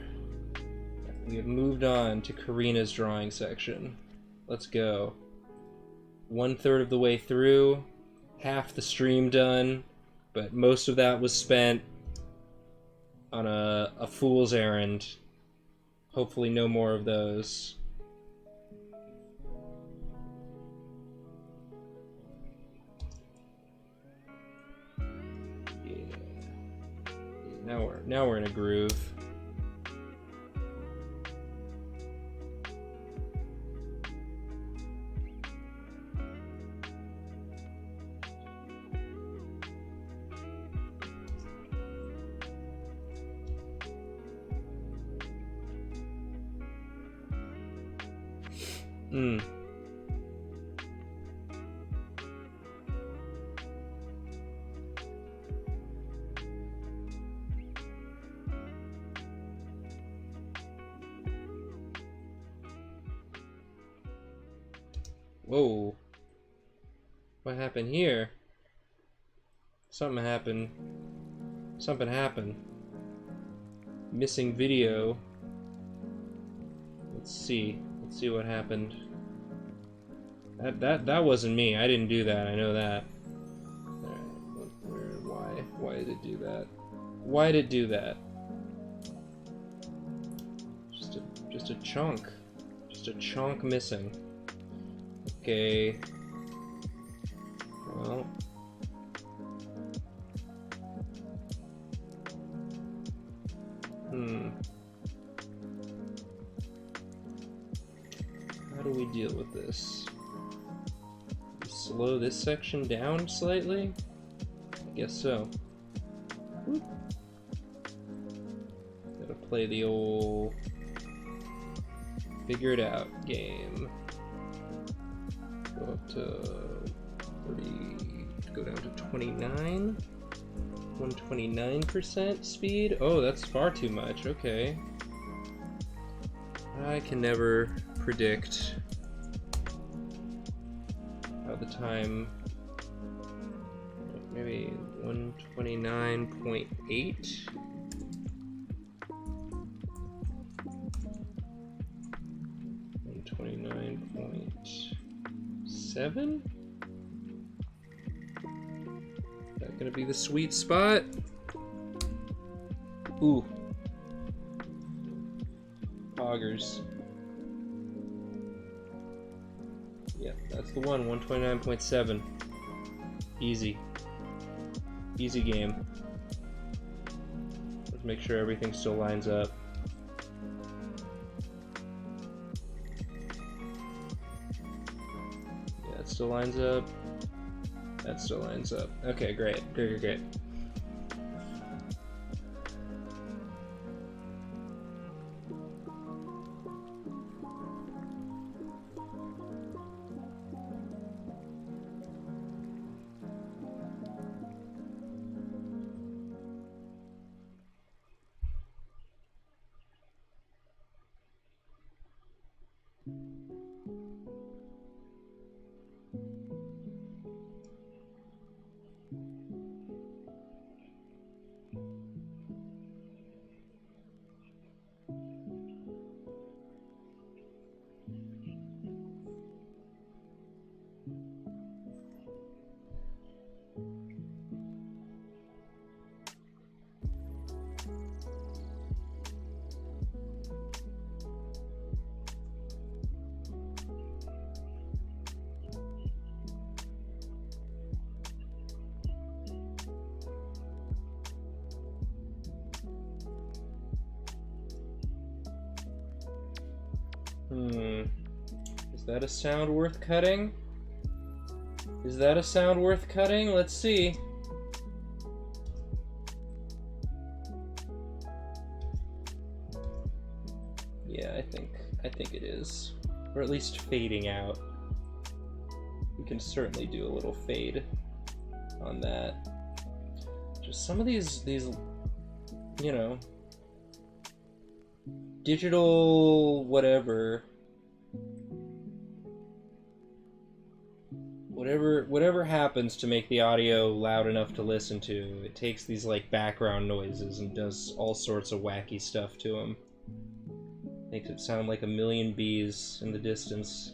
We have moved on to Karina's drawing section. Let's go. 1/3 of the way through, half the stream done, but most of that was spent on a fool's errand. Hopefully no more of those. Yeah. Now we're in a groove. Whoa. What happened here? Something happened. Something happened. Missing video. Let's see. Let's see what happened. That wasn't me. I didn't do that. I know that. Alright, why? Why did it do that? Why did it do that? Just a chunk. Just a chunk missing. Okay. Well. How do we deal with this? Slow this section down slightly? I guess so. Whoop. Gotta play the old figure it out game. Go up to 30, go down to 29. 129% speed? Oh, that's far too much. Okay. I can never predict how the time, maybe 129.8. 129.7? Is that gonna be the sweet spot? Ooh. Poggers. Yep, that's the one, 129.7. Easy. Easy game. Let's make sure everything still lines up. Yeah, it still lines up. That still lines up. Okay, great. Great. Is that a sound worth cutting? Is that a sound worth cutting? Let's see. Yeah, I think it is. Or at least fading out. We can certainly do a little fade on that. Just some of these, you know, digital whatever happens to make the audio loud enough to listen to, it takes these like background noises and does all sorts of wacky stuff to them. Makes it sound like a million bees in the distance.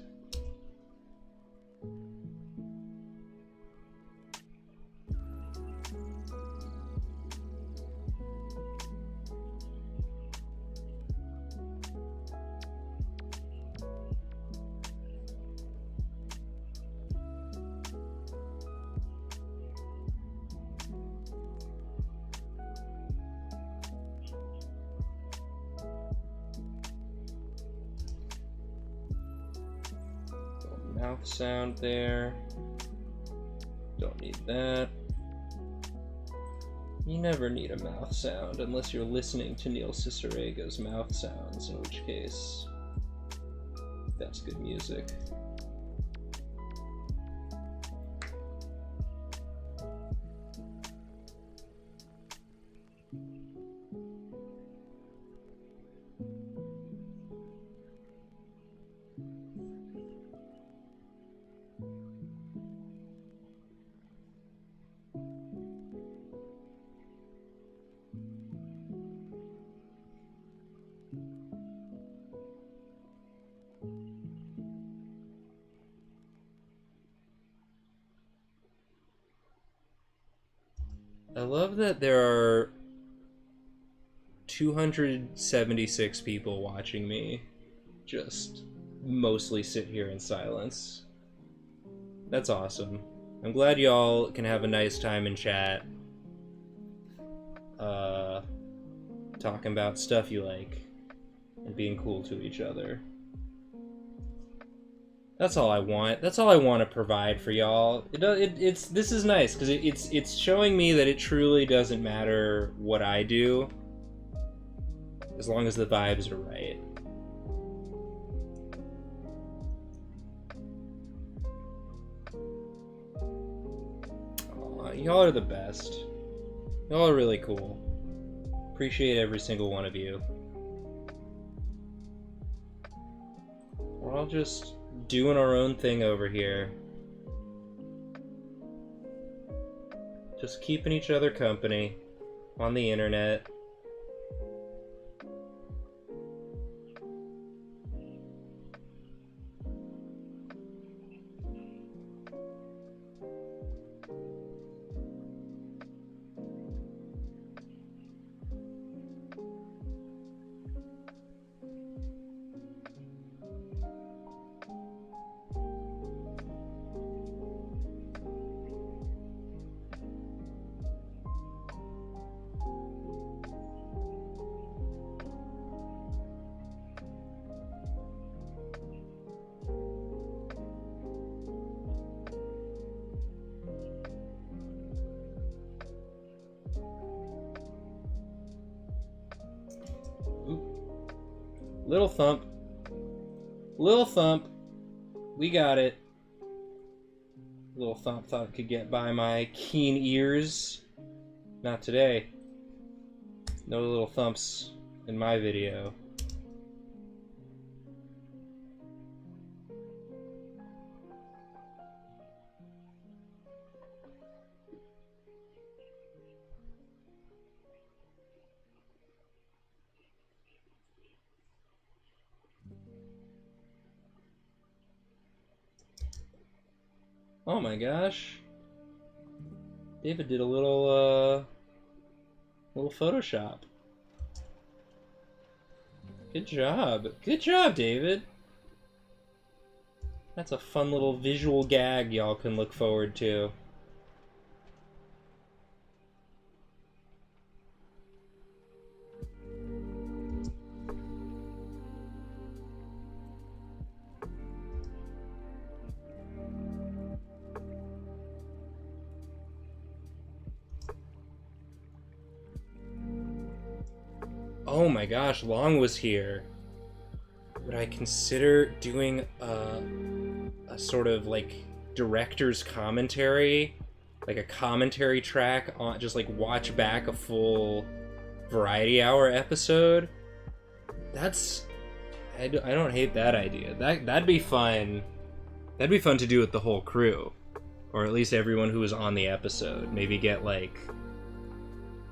Mouth sound there. Don't need that. You never need a mouth sound unless you're listening to Neil Cicerega's mouth sounds, in which case that's good music. I love that there are 276 people watching me just mostly sit here in silence. That's awesome. I'm glad y'all can have a nice time in chat. Talking about stuff you like and being cool to each other. That's all I want. That's all I want to provide for y'all. This is nice because it's showing me that it truly doesn't matter what I do, as long as the vibes are right. Aw, y'all are the best. Y'all are really cool. Appreciate every single one of you. We're all just doing our own thing over here. Just keeping each other company on the internet. Little thump. Little thump. We got it. Little thump thought could get by my keen ears. Not today. No little thumps in my video. Oh my gosh. David did a little Photoshop. Good job. Good job, David. That's a fun little visual gag y'all can look forward to. Oh my gosh, Long was here. Would I consider doing a sort of like director's commentary? Like a commentary track on, just like watch back a full Variety Hour episode? I don't hate that idea. That'd be fun. That'd be fun to do with the whole crew. Or at least everyone who was on the episode. Maybe get like,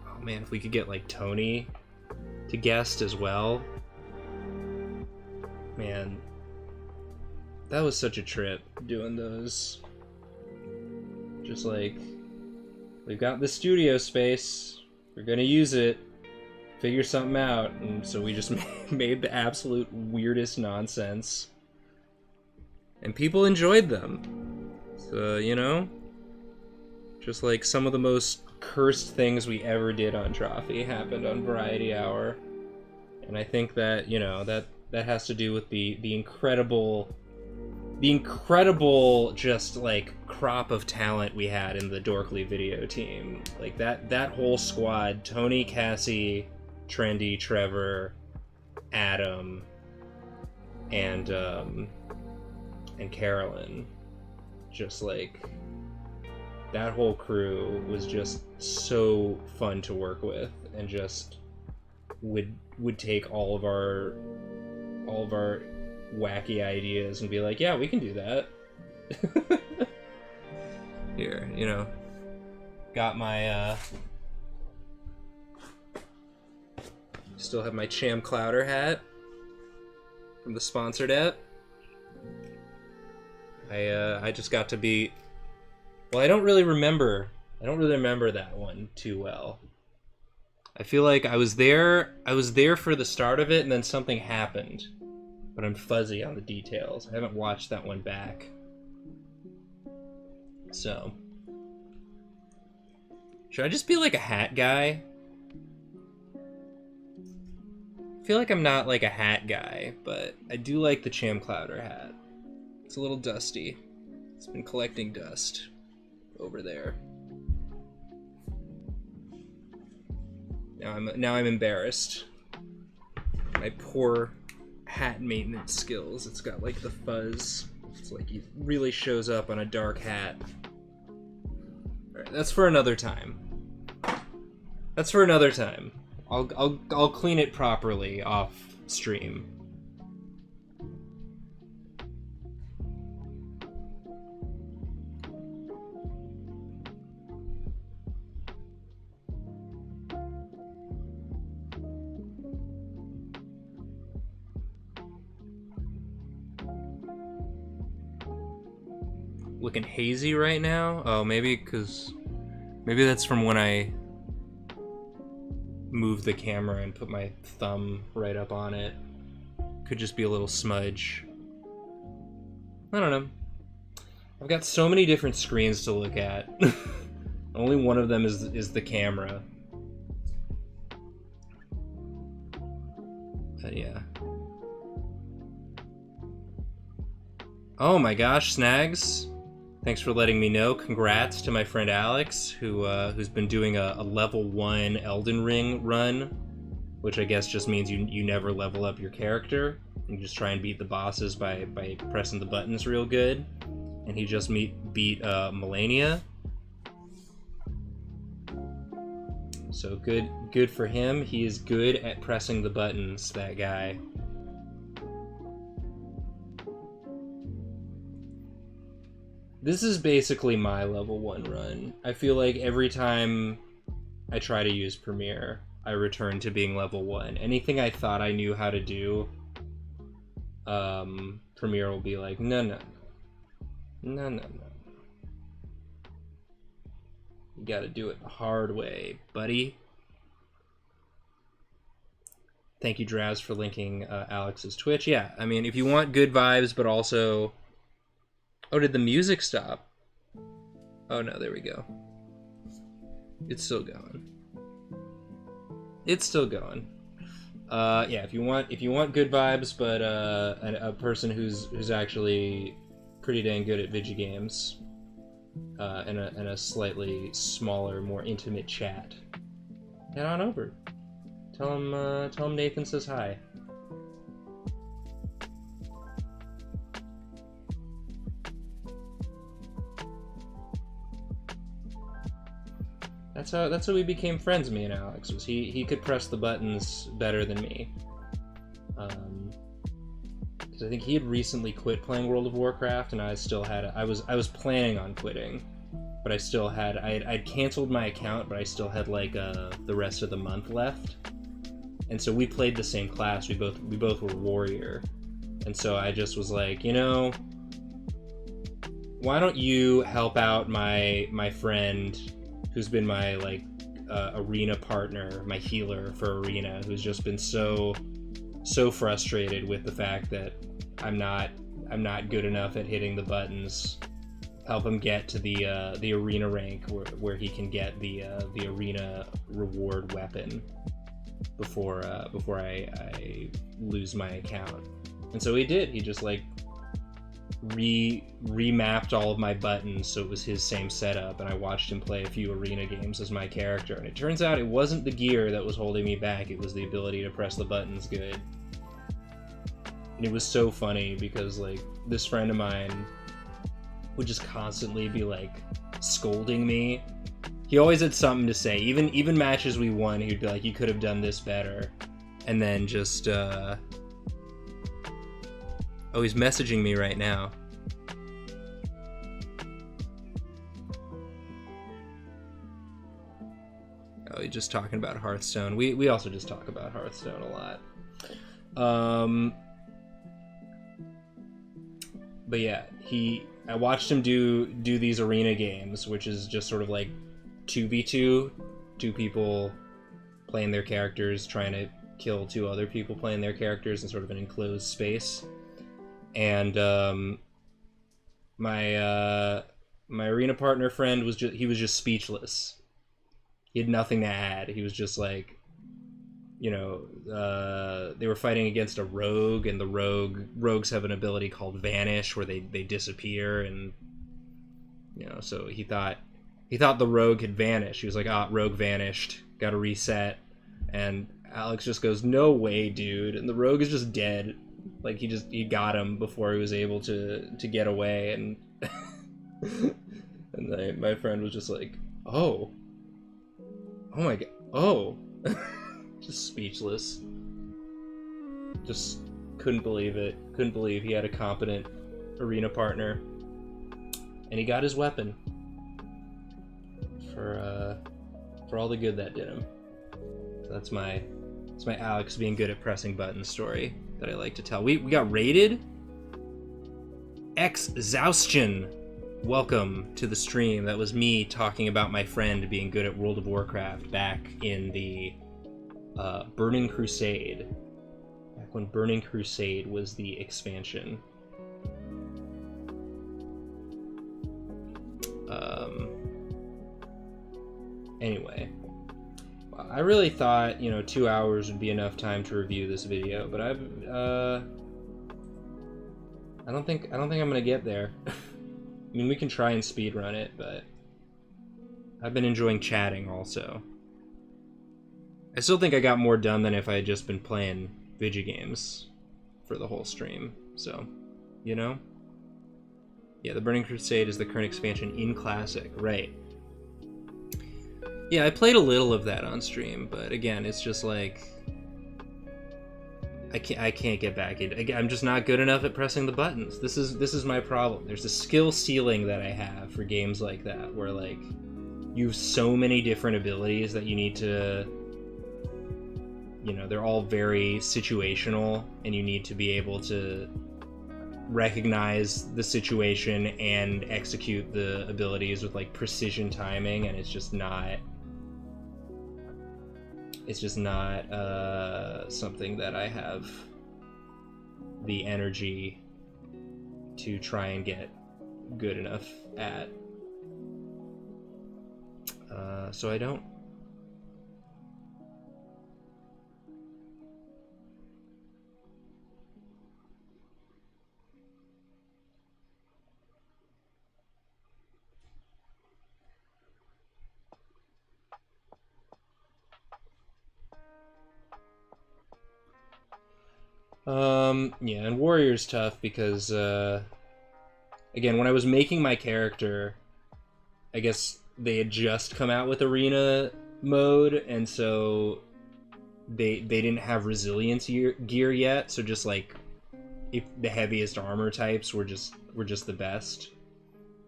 oh man, if we could get like Tony to guest as well. Man, that was such a trip doing those. Just like, we've got the studio space, we're gonna use it, figure something out, and so we just made the absolute weirdest nonsense. And people enjoyed them. So, you know, just like some of the most cursed things we ever did on Drawfee happened on Variety Hour. And I think that, you know, that has to do with the incredible just like crop of talent we had in the Dorkly video team. Like that whole squad, Tony, Cassie, Trendy, Trevor, Adam, and Carolyn. Just like that whole crew was just so fun to work with, and just would take all of our wacky ideas and be like, yeah, we can do that. Here, you know, got my still have my Cham Clouder hat from the sponsored app. I just got to be, well, I don't really remember that one too well. I feel like I was there for the start of it, and then something happened, but I'm fuzzy on the details. I haven't watched that one back. So, should I just be like a hat guy? I feel like I'm not like a hat guy, but I do like the Cham Clouder hat. It's a little dusty. It's been collecting dust over there. Now I'm embarrassed. My poor hat maintenance skills. It's got like the fuzz. It's like it really shows up on a dark hat. Alright, that's for another time. That's for another time. I'll clean it properly off stream. looking hazy right now. Oh, maybe that's from when I moved the camera and put my thumb right up on it. Could just be a little smudge. I don't know. I've got so many different screens to look at. Only one of them is the camera. But yeah. Oh my gosh, Snags. Thanks for letting me know. Congrats to my friend Alex, who's been doing a level 1 Elden Ring run, which I guess just means you never level up your character. You just try and beat the bosses by pressing the buttons real good. And he just beat Melania. So good for him. He is good at pressing the buttons, that guy. This is basically my level 1 run. I feel like every time I try to use Premiere, I return to being level 1. Anything I thought I knew how to do, Premiere will be like, no. You gotta do it the hard way, buddy. Thank you, Draz, for linking Alex's Twitch. Yeah, I mean, if you want good vibes, but also... Oh, did the music stop? Oh no, there we go. It's still going. It's still going. Yeah, if you want good vibes, but a person who's actually pretty dang good at video games, and a slightly smaller, more intimate chat, head on over. Tell him Nathan says hi. That's how we became friends, me and Alex, was he could press the buttons better than me. Because I think he had recently quit playing World of Warcraft, and I still had I was planning on quitting, but I still had I'd canceled my account, but I still had like the rest of the month left, and so we played the same class. We both were warrior, and so I just was like, you know, why don't you help out my friend who's been my like arena partner, my healer for arena, who's just been so frustrated with the fact that I'm not good enough at hitting the buttons. Help him get to the arena rank where he can get the arena reward weapon before I lose my account. And so he did. He just like remapped all of my buttons so it was his same setup, and I watched him play a few arena games as my character, and it turns out it wasn't the gear that was holding me back, it was the ability to press the buttons good. And it was so funny because like this friend of mine would just constantly be like scolding me. He always had something to say. Even matches we won, he'd be like, you could have done this better. And then just oh, he's messaging me right now. Oh, he's just talking about Hearthstone. We also just talk about Hearthstone a lot. But yeah, I watched him do these arena games, which is just sort of like 2v2, two people playing their characters, trying to kill two other people playing their characters in sort of an enclosed space. And my arena partner friend was just speechless. He had nothing to add. He was just like, you know, they were fighting against a rogue, and the rogues have an ability called Vanish, where they disappear, and you know, so he thought the rogue had vanished. He was like, rogue vanished, gotta reset. And Alex just goes, no way, dude. And the rogue is just dead. Like he got him before he was able to get away, and and then my friend was just like, oh my god, oh. Just speechless. Just couldn't believe it. Couldn't believe he had a competent arena partner, and he got his weapon for all the good that did him. So that's my Alex being good at pressing buttons story that I like to tell. We got raided. X Zaustian welcome to the stream. That was me talking about my friend being good at World of Warcraft back in the Burning Crusade. Back when Burning Crusade was the expansion. Anyway, I really thought, 2 hours would be enough time to review this video, but I don't think I'm gonna get there. I mean, we can try and speedrun it, but I've been enjoying chatting also. I still think I got more done than if I had just been playing video games for the whole stream, so, Yeah, the Burning Crusade is the current expansion in Classic, right. Yeah, I played a little of that on stream, but again, it's just like... I can't get back in. I'm just not good enough at pressing the buttons. This is my problem. There's a skill ceiling that I have for games like that, where like you have so many different abilities that you need to, they're all very situational, and you need to be able to recognize the situation and execute the abilities with like precision timing, and it's just not something that I have the energy to try and get good enough at. So I don't. Yeah, and Warrior's tough because, again, when I was making my character, I guess they had just come out with Arena mode, and so they didn't have resilience gear yet, so just, like, if the heaviest armor types were just the best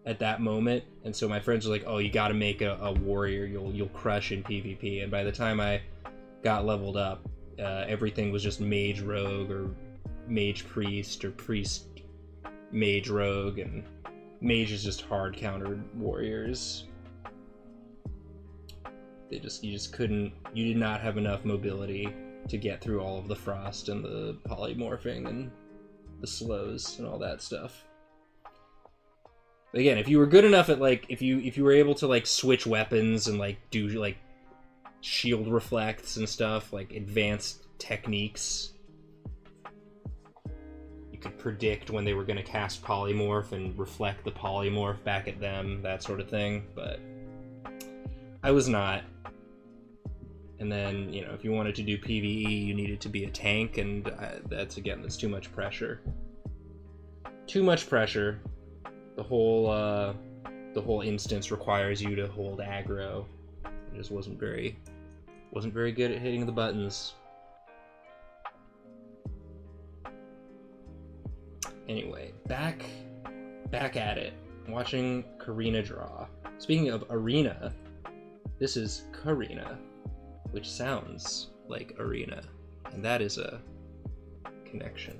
at that moment, and so my friends were like, oh, you gotta make a warrior, you'll crush in PvP, and by the time I got leveled up, everything was just mage rogue or mage priest or priest mage rogue, and mage is just hard countered warriors. You did not have enough mobility to get through all of the frost and the polymorphing and the slows and all that stuff. But again, if you were good enough at like, if you were able to like switch weapons and like do like shield reflects and stuff, like advanced techniques, you could predict when they were going to cast polymorph and reflect the polymorph back at them, that sort of thing, but I was not. And then, if you wanted to do PvE, you needed to be a tank, and that's too much pressure. Too much pressure. The whole instance requires you to hold aggro. It just wasn't very good at hitting the buttons. Anyway, back at it. Watching Karina draw. Speaking of Arena, this is Karina, which sounds like Arena, and that is a connection.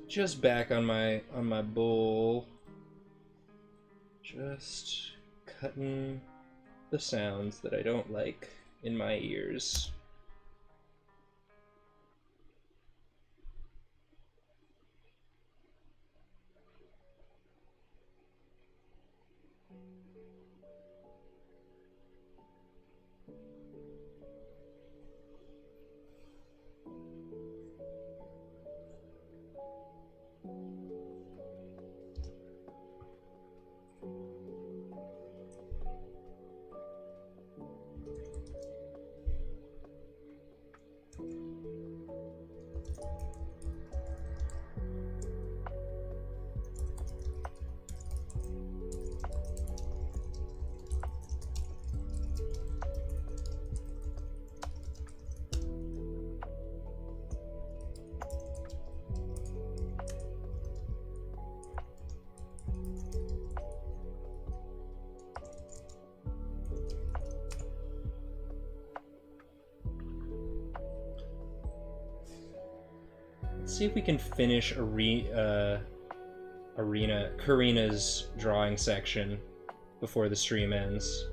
Just back on my bowl. Just cutting the sounds that I don't like in my ears. see if we can finish Karina's drawing section before the stream ends.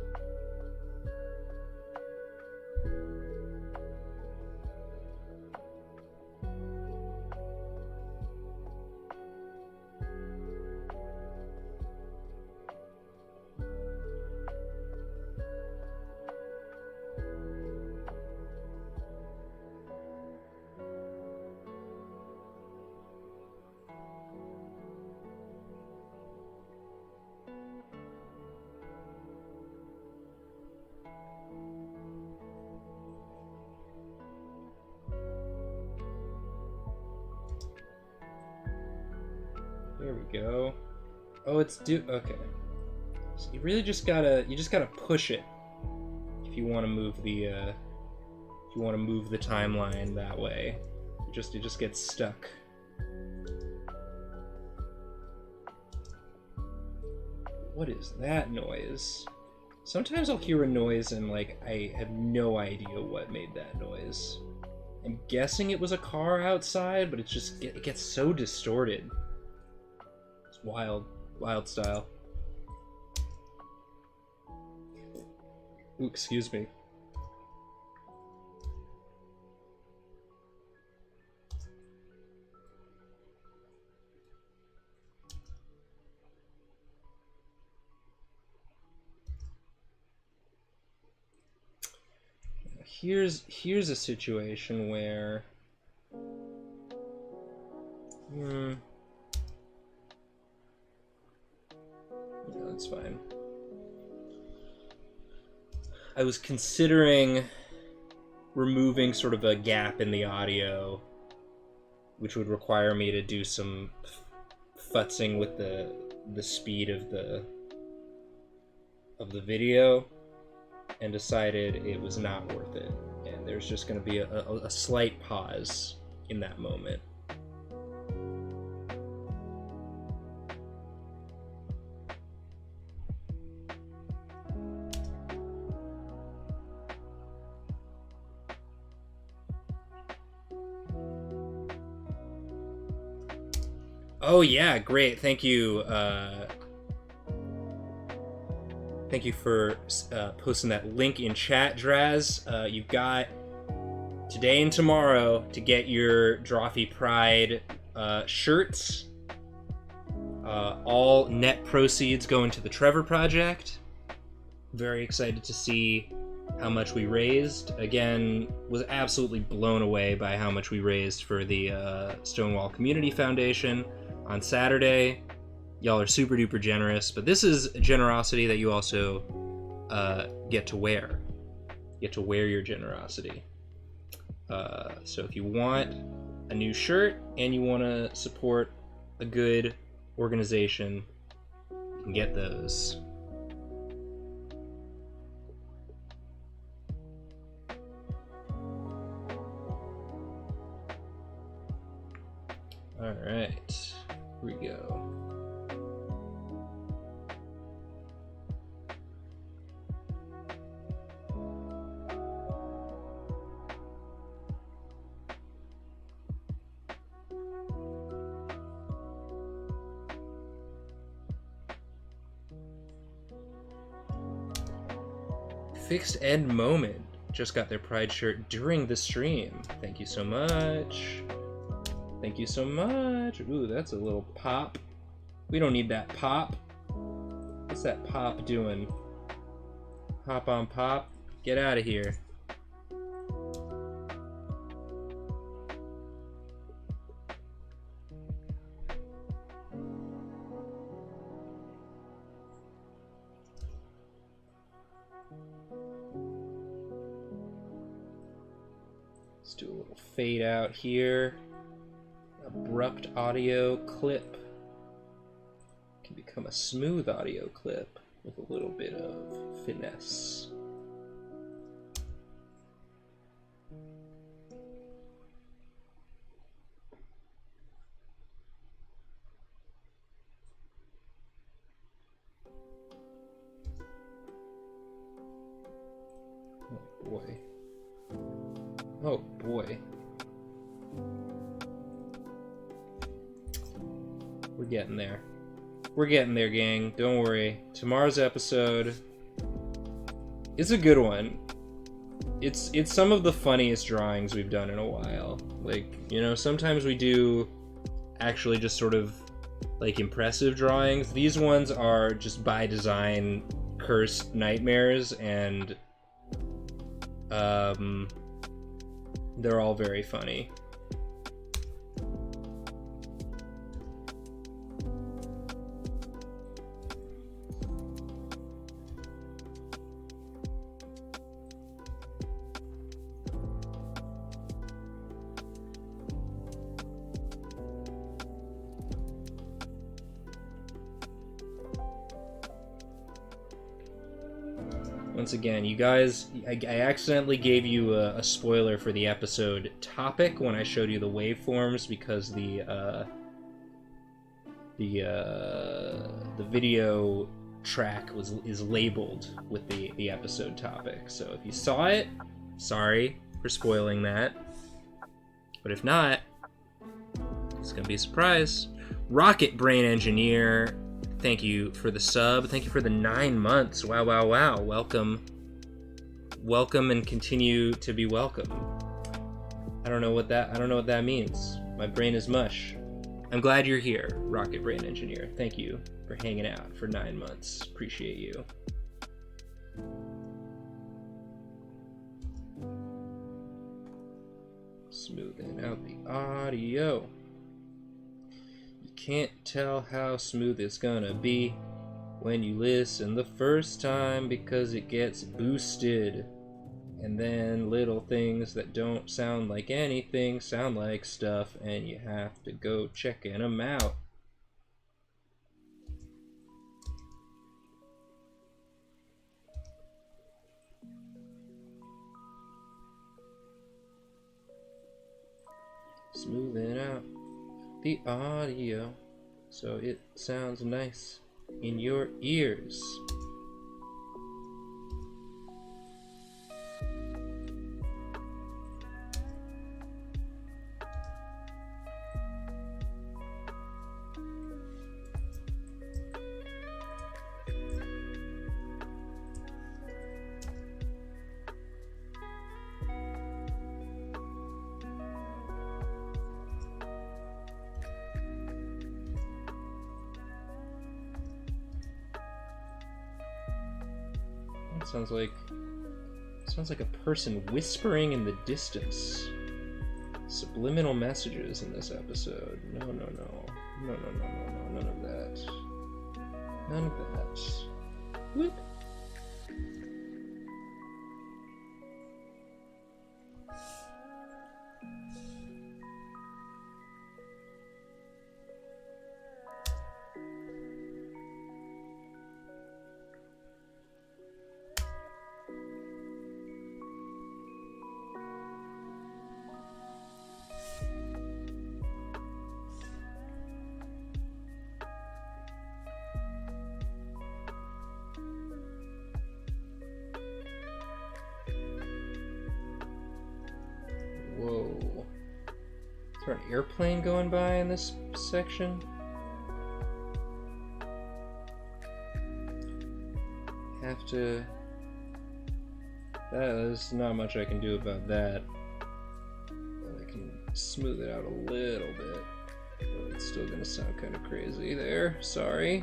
There we go. Oh, it's okay. So you really just gotta push it if you want to move the timeline that way. It just gets stuck. What is that noise? Sometimes I'll hear a noise and like I have no idea what made that noise. I'm guessing it was a car outside, but it gets so distorted. It's wild style. Ooh, excuse me. Here's a situation where no, that's fine. I was considering removing sort of a gap in the audio, which would require me to do some futzing with the speed of the video, and decided it was not worth it, and there's just going to be a slight pause in that moment. Oh yeah, great. Thank you. Thank you for posting that link in chat, Draz. You've got today and tomorrow to get your Drawfee Pride shirts. All net proceeds go into the Trevor Project. Very excited to see how much we raised. Again, was absolutely blown away by how much we raised for the Stonewall Community Foundation on Saturday. Y'all are super duper generous, but this is generosity that you also get to wear. You get to wear your generosity. So if you want a new shirt and you want to support a good organization, you can get those. All right, here we go. Fixed End Moment just got their Pride shirt during the stream. Thank you so much. Thank you so much. Ooh, that's a little pop. We don't need that pop. What's that pop doing? Hop on pop. Get out of here. Let's do a little fade out here. Abrupt audio clip can become a smooth audio clip with a little bit of finesse. Oh boy. Oh boy. We're getting there. We're getting there, gang. Don't worry. Tomorrow's episode is a good one. It's some of the funniest drawings we've done in a while. Like, you know, sometimes we do actually just sort of like impressive drawings. These ones are just by design cursed nightmares, and they're all very funny. Once again, you guys, I accidentally gave you a spoiler for the episode topic when I showed you the waveforms, because the video track is labeled with the episode topic. So if you saw it, sorry for spoiling that. But if not, it's gonna be a surprise. Rocket Brain Engineer, thank you for the sub. Thank you for the 9 months. Wow, wow, wow. Welcome. Welcome and continue to be welcome. I don't know what that means. My brain is mush. I'm glad you're here, Rocket Brain Engineer. Thank you for hanging out for 9 months. Appreciate you. Smoothing out the audio. Can't tell how smooth it's gonna be when you listen the first time, because it gets boosted, and then little things that don't sound like anything sound like stuff, and you have to go checking them out. Smoothing out the audio so it sounds nice in your ears. Sounds like a person whispering in the distance. Subliminal messages in this episode. No, none of that. None of that. Whoop. Whoa. Is there an airplane going by in this section? Have to... There's not much I can do about that. But I can smooth it out a little bit. But it's still gonna sound kind of crazy there. Sorry.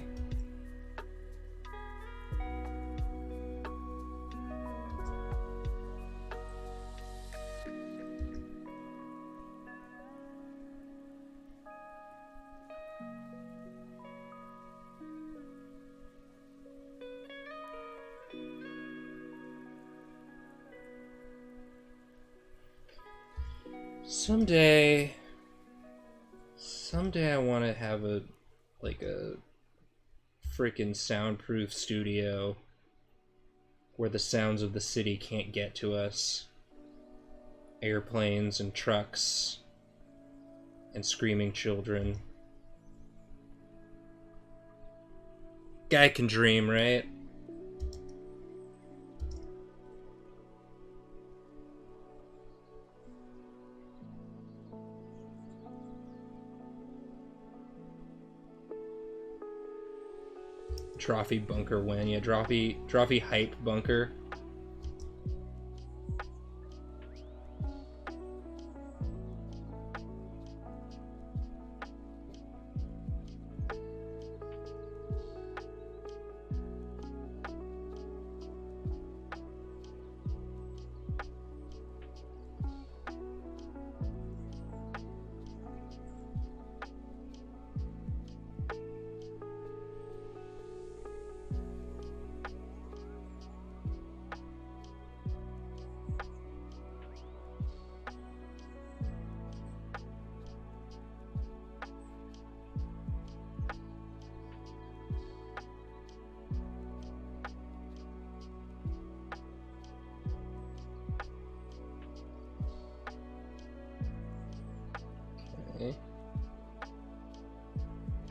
Someday I want to have a freaking soundproof studio where the sounds of the city can't get to us. Airplanes and trucks and screaming children. Guy can dream, right? Drawfee bunker win. Yeah, Drawfee hype bunker.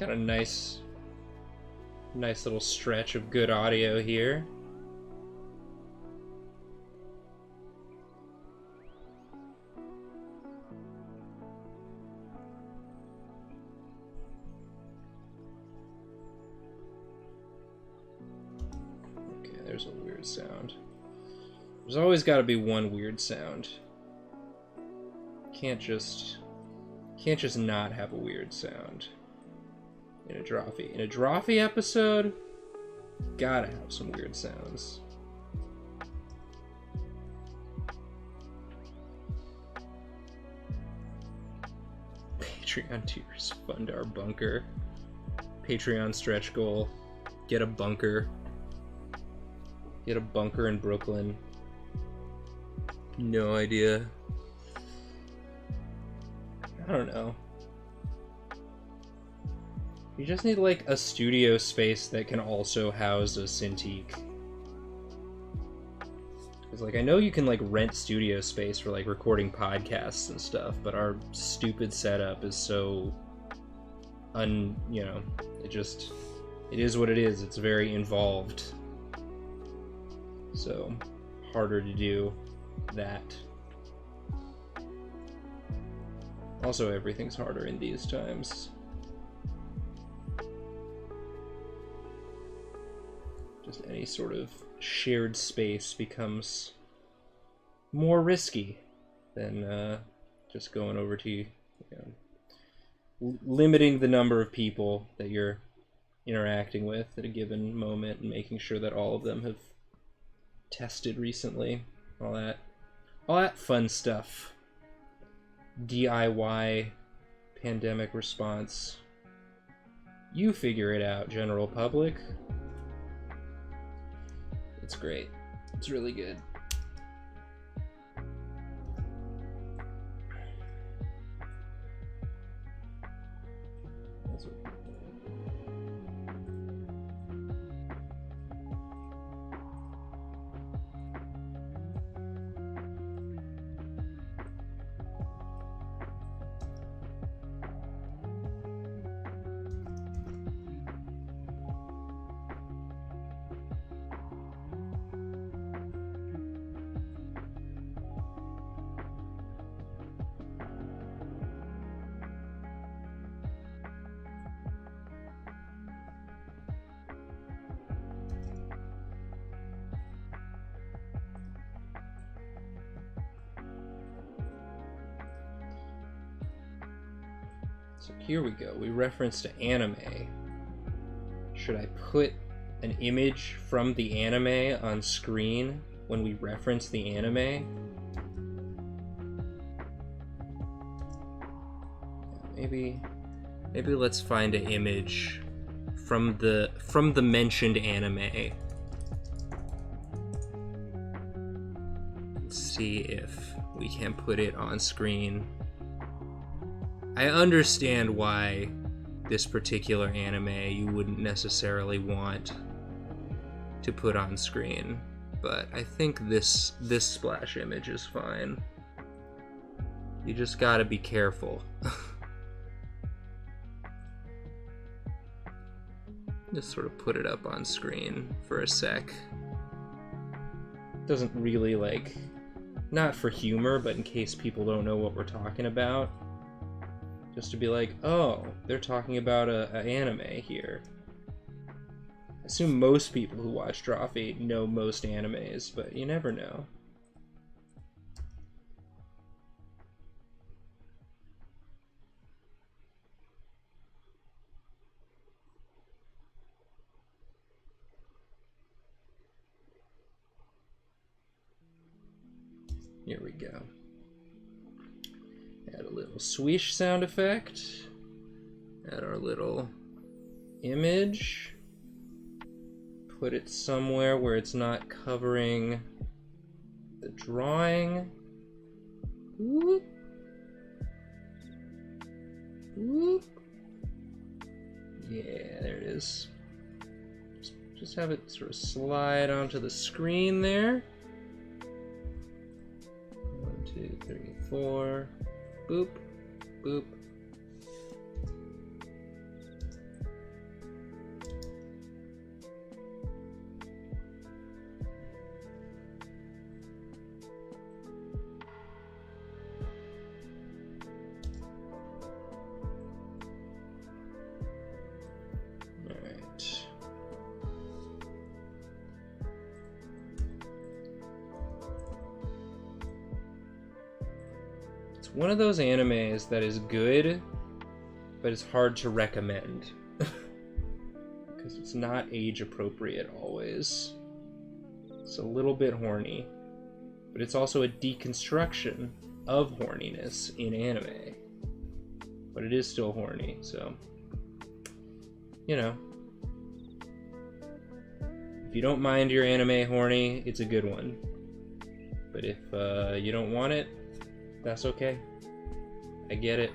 Got a nice little stretch of good audio here. Okay, there's a weird sound. There's always got to be one weird sound. Can't just not have a weird sound in a Drawfee. In a Drawfee episode, gotta have some weird sounds. Patreon tiers fund our bunker. Patreon stretch goal: get a bunker. Get a bunker in Brooklyn. No idea. I don't know. You just need like a studio space that can also house a Cintiq. Because like I know you can like rent studio space for like recording podcasts and stuff, but our stupid setup is so it is what it is. It's very involved. So harder to do that. Also, everything's harder in these times. Just any sort of shared space becomes more risky than just going over to, limiting the number of people that you're interacting with at a given moment and making sure that all of them have tested recently. All that fun stuff. DIY pandemic response. You figure it out, general public. It's great. It's really good. So here we go. We referenced to anime. Should I put an image from the anime on screen when we reference the anime? Maybe let's find an image from the mentioned anime. Let's see if we can put it on screen. I understand why this particular anime you wouldn't necessarily want to put on screen, but I think this splash image is fine. You just gotta be careful. Just sort of put it up on screen for a sec. Doesn't really not for humor, but in case people don't know what we're talking about. Just to be like, oh, they're talking about an anime here. I assume most people who watch Drawfee know most animes, but you never know. Here we go. Add a little swish sound effect. Add our little image. Put it somewhere where it's not covering the drawing. Whoop. Whoop. Yeah, there it is. Just have it sort of slide onto the screen there. 1, 2, 3, 4. Boop. Boop. One of those animes that is good, but it's hard to recommend. Because it's not age appropriate always. It's a little bit horny. But it's also a deconstruction of horniness in anime. But it is still horny, so... You know. If you don't mind your anime horny, it's a good one. But if you don't want it, that's okay. I get it.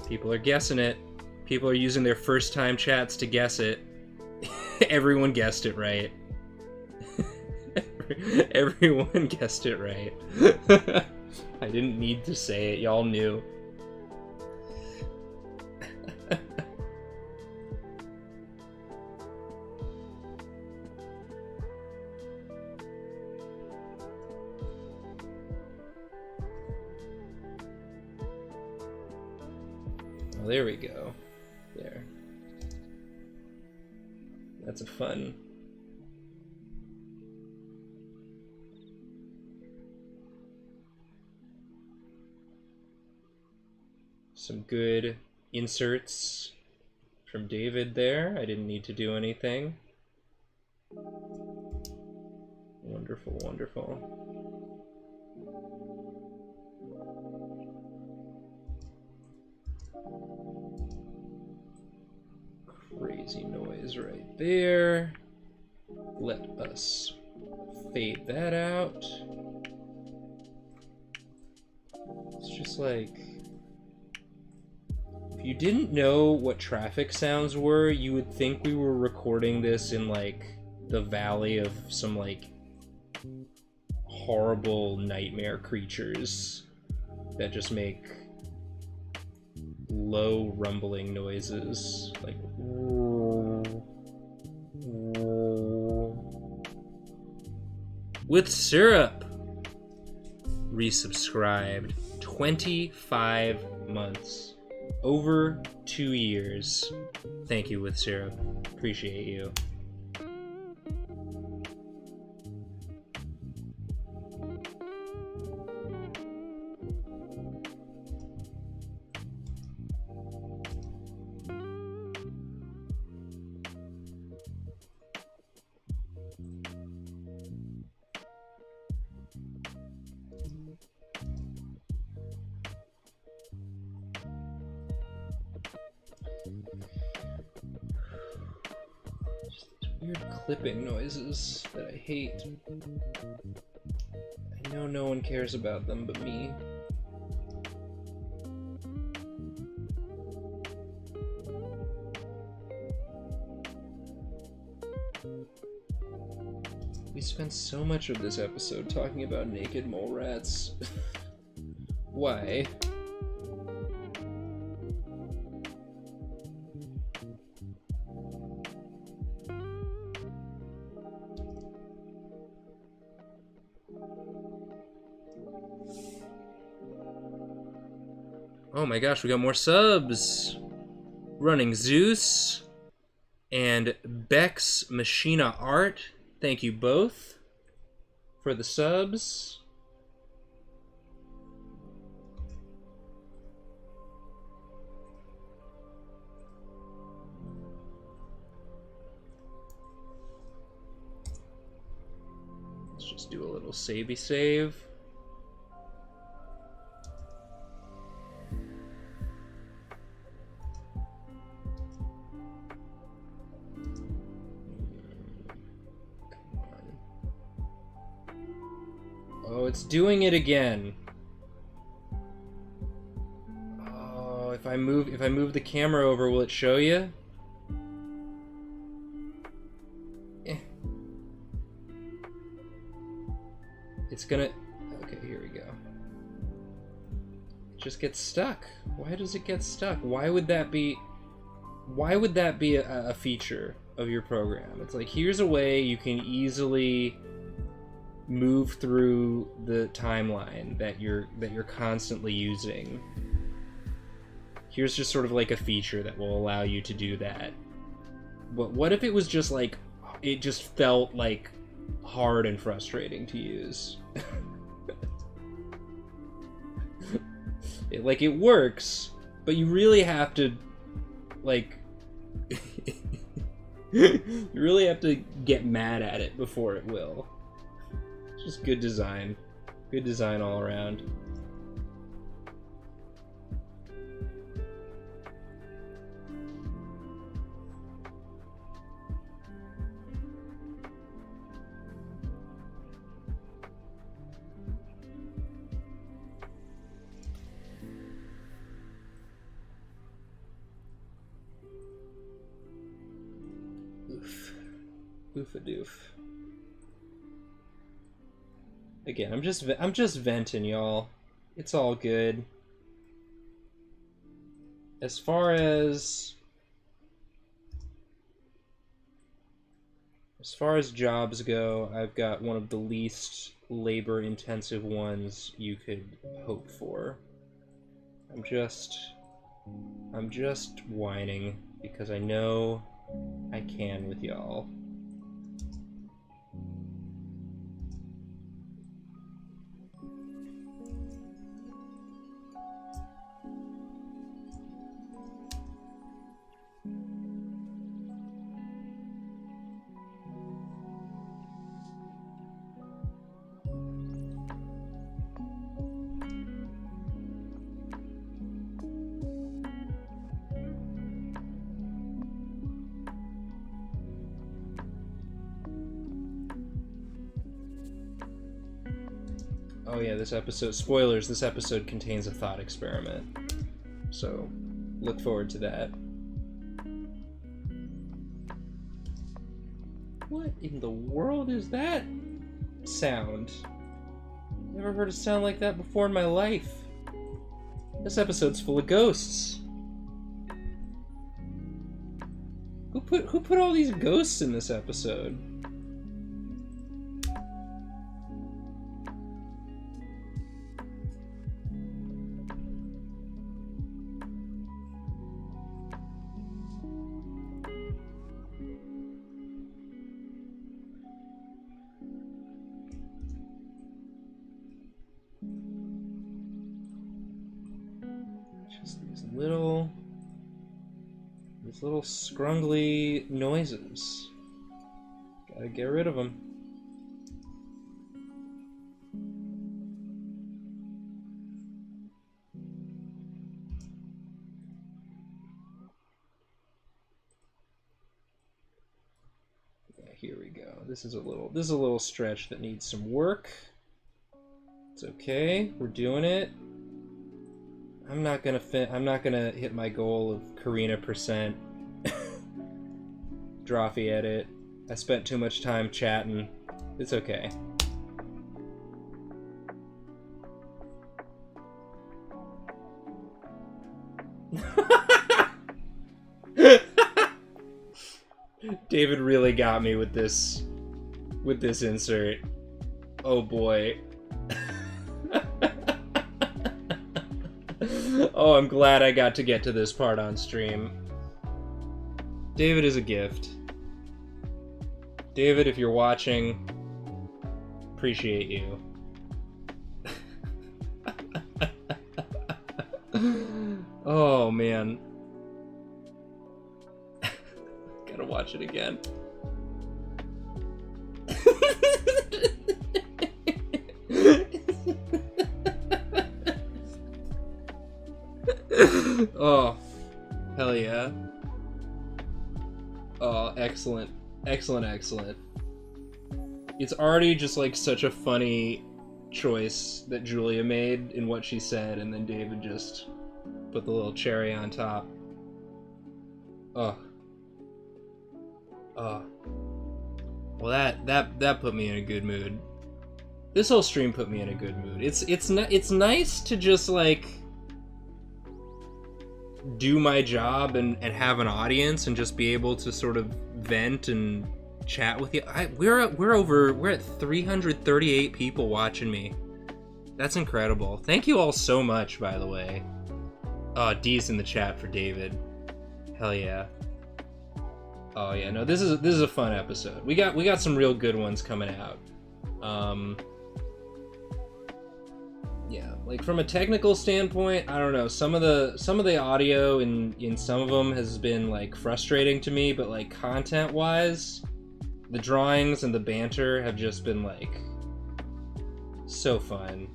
People are guessing it. People are using their first time chats to guess it. Everyone guessed it right. Everyone guessed it right. I didn't need to say it. Y'all knew. Oh, there we go. There. That's a fun. Some good inserts from David there. I didn't need to do anything. Wonderful, wonderful. Crazy noise right there. Let us fade that out. It's just like, if you didn't know what traffic sounds were, you would think we were recording this in like the valley of some like horrible nightmare creatures that just make low rumbling noises, like with syrup. Resubscribed. 25 months. Over 2 years. Thank you, with syrup. Appreciate you. Weird clipping noises that I hate. I know no one cares about them but me. We spent so much of this episode talking about naked mole rats. Why? Oh my gosh, we got more subs. Running Zeus and Bex Machina Art. Thank you both for the subs. Let's just do a little savey save. Oh, it's doing it again. Oh, if I move the camera over, will it show you? It's gonna... Okay, here we go. It just gets stuck. Why does it get stuck? Why would that be a feature of your program? It's like, here's a way you can easily move through the timeline that you're constantly using. Here's just sort of like a feature that will allow you to do that. But what if it was just like, it just felt like hard and frustrating to use? It works, but you really have to, like, you really have to get mad at it before it will. It's just good design. Good design all around. Oof-a-doof. Again, I'm just venting, y'all. It's all good. As far as jobs go, I've got one of the least labor-intensive ones you could hope for. I'm just whining because I know I can with y'all. Oh yeah, this episode, spoilers, this episode contains a thought experiment. So, look forward to that. What in the world is that sound? Never heard a sound like that before in my life. This episode's full of ghosts. Who put all these ghosts in this episode? These little scrungly noises. Gotta get rid of them. Yeah, here we go. This is a little stretch that needs some work. It's okay. We're doing it. I'm not gonna hit my goal of Karina percent Drawfee edit. I spent too much time chatting. It's okay. David really got me with this insert. Oh boy. Oh, I'm glad I got to get to this part on stream. David is a gift. David, if you're watching, appreciate you. Oh, man. Gotta watch it again. Oh, hell yeah. Oh, excellent. Excellent, excellent. It's already just like such a funny choice that Julia made in what she said, and then David just put the little cherry on top. Oh. Oh. Well, that put me in a good mood. This whole stream put me in a good mood. It's nice to just like do my job and have an audience and just be able to sort of vent and chat with you. We're at 338 people watching me. That's incredible. Thank you all so much, by the way. D's in the chat for David. Hell yeah. Oh yeah, no, this is a fun episode. We got some real good ones coming out. Yeah, like from a technical standpoint, I don't know. Some of the audio in some of them has been like frustrating to me, but like content-wise, the drawings and the banter have just been like so fun.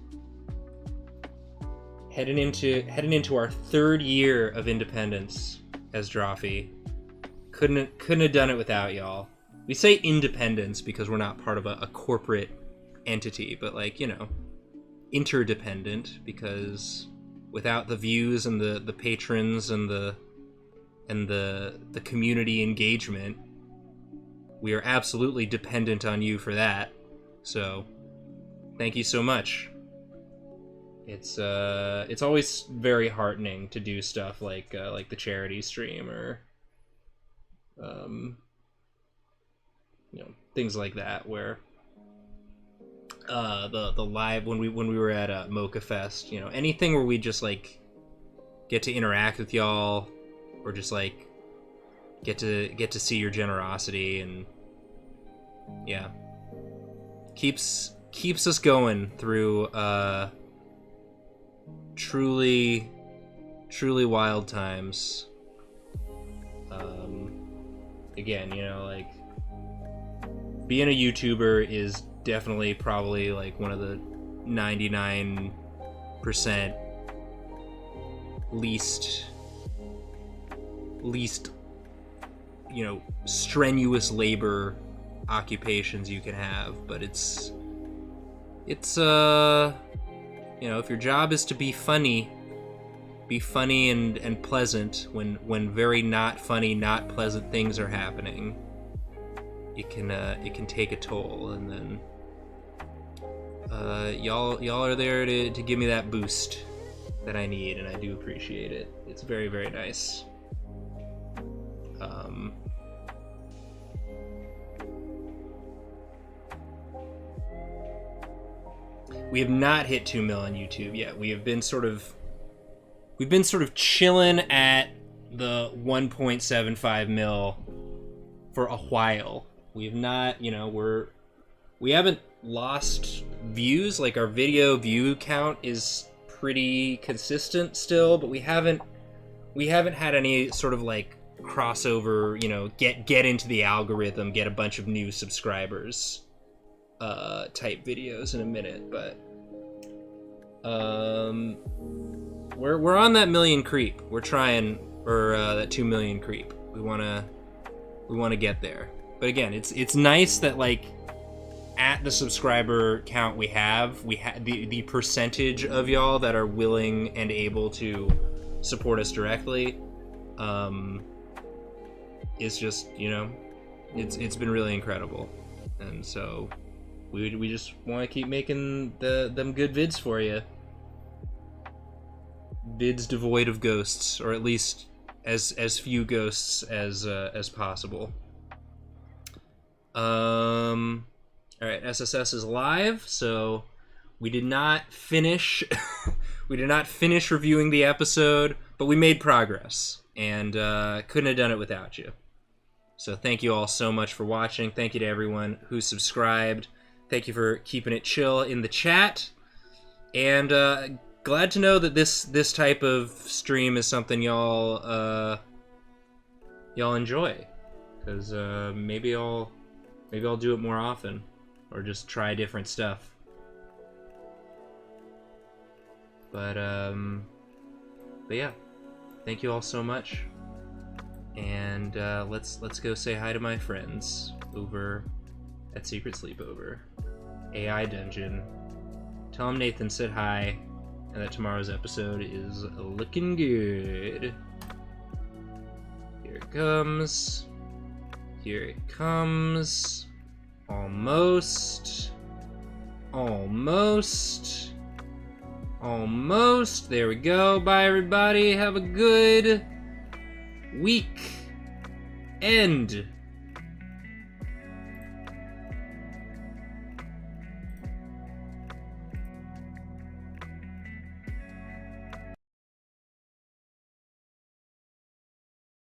Heading into our third year of independence as Drawfee. Couldn't have done it without y'all. We say independence because we're not part of a corporate entity, but like, you know, interdependent, because without the views and the patrons and the community engagement, we are absolutely dependent on you for that. So thank you so much. It's always very heartening to do stuff like the charity stream or you know, things like that, where the live when we were at Mocha Fest, you know, anything where we just like get to interact with y'all, or just like get to see your generosity, and yeah, keeps us going through truly wild times. Again, you know, like being a YouTuber is definitely probably like one of the 99% least, you know, strenuous labor occupations you can have, but it's you know, if your job is to be funny and pleasant when very not funny, not pleasant things are happening, it can take a toll. And then y'all are there to give me that boost that I need, and I do appreciate it. It's very, very nice. We have not hit 2 mil on YouTube yet. We've been sort of chilling at the 1.75 mil for a while. We've not, you know, we haven't lost views. Like, our video view count is pretty consistent still, but we haven't had any sort of like crossover, you know, get into the algorithm, get a bunch of new subscribers type videos in a minute. But we're on that million creep. We're trying, or that 2 million creep. We wanna get there. But again, it's nice that like at the subscriber count we have the percentage of y'all that are willing and able to support us directly is just, you know, it's been really incredible. And so we just want to keep making them good vids for you. Vids devoid of ghosts, or at least as few ghosts as possible. All right, SSS is live, so we did not finish We did not finish reviewing the episode, but we made progress, and couldn't have done it without you. So thank you all so much for watching. Thank you to everyone who subscribed. Thank you for keeping it chill in the chat. And glad to know that this type of stream is something y'all enjoy. Because maybe I'll do it more often, or just try different stuff. But yeah, thank you all so much. And let's go say hi to my friends over at Secret Sleepover. AI Dungeon. Tell them Nathan said hi, and that tomorrow's episode is looking good. Here it comes. Here it comes. Almost. Almost. Almost. There we go. Bye, everybody. Have a good week. End.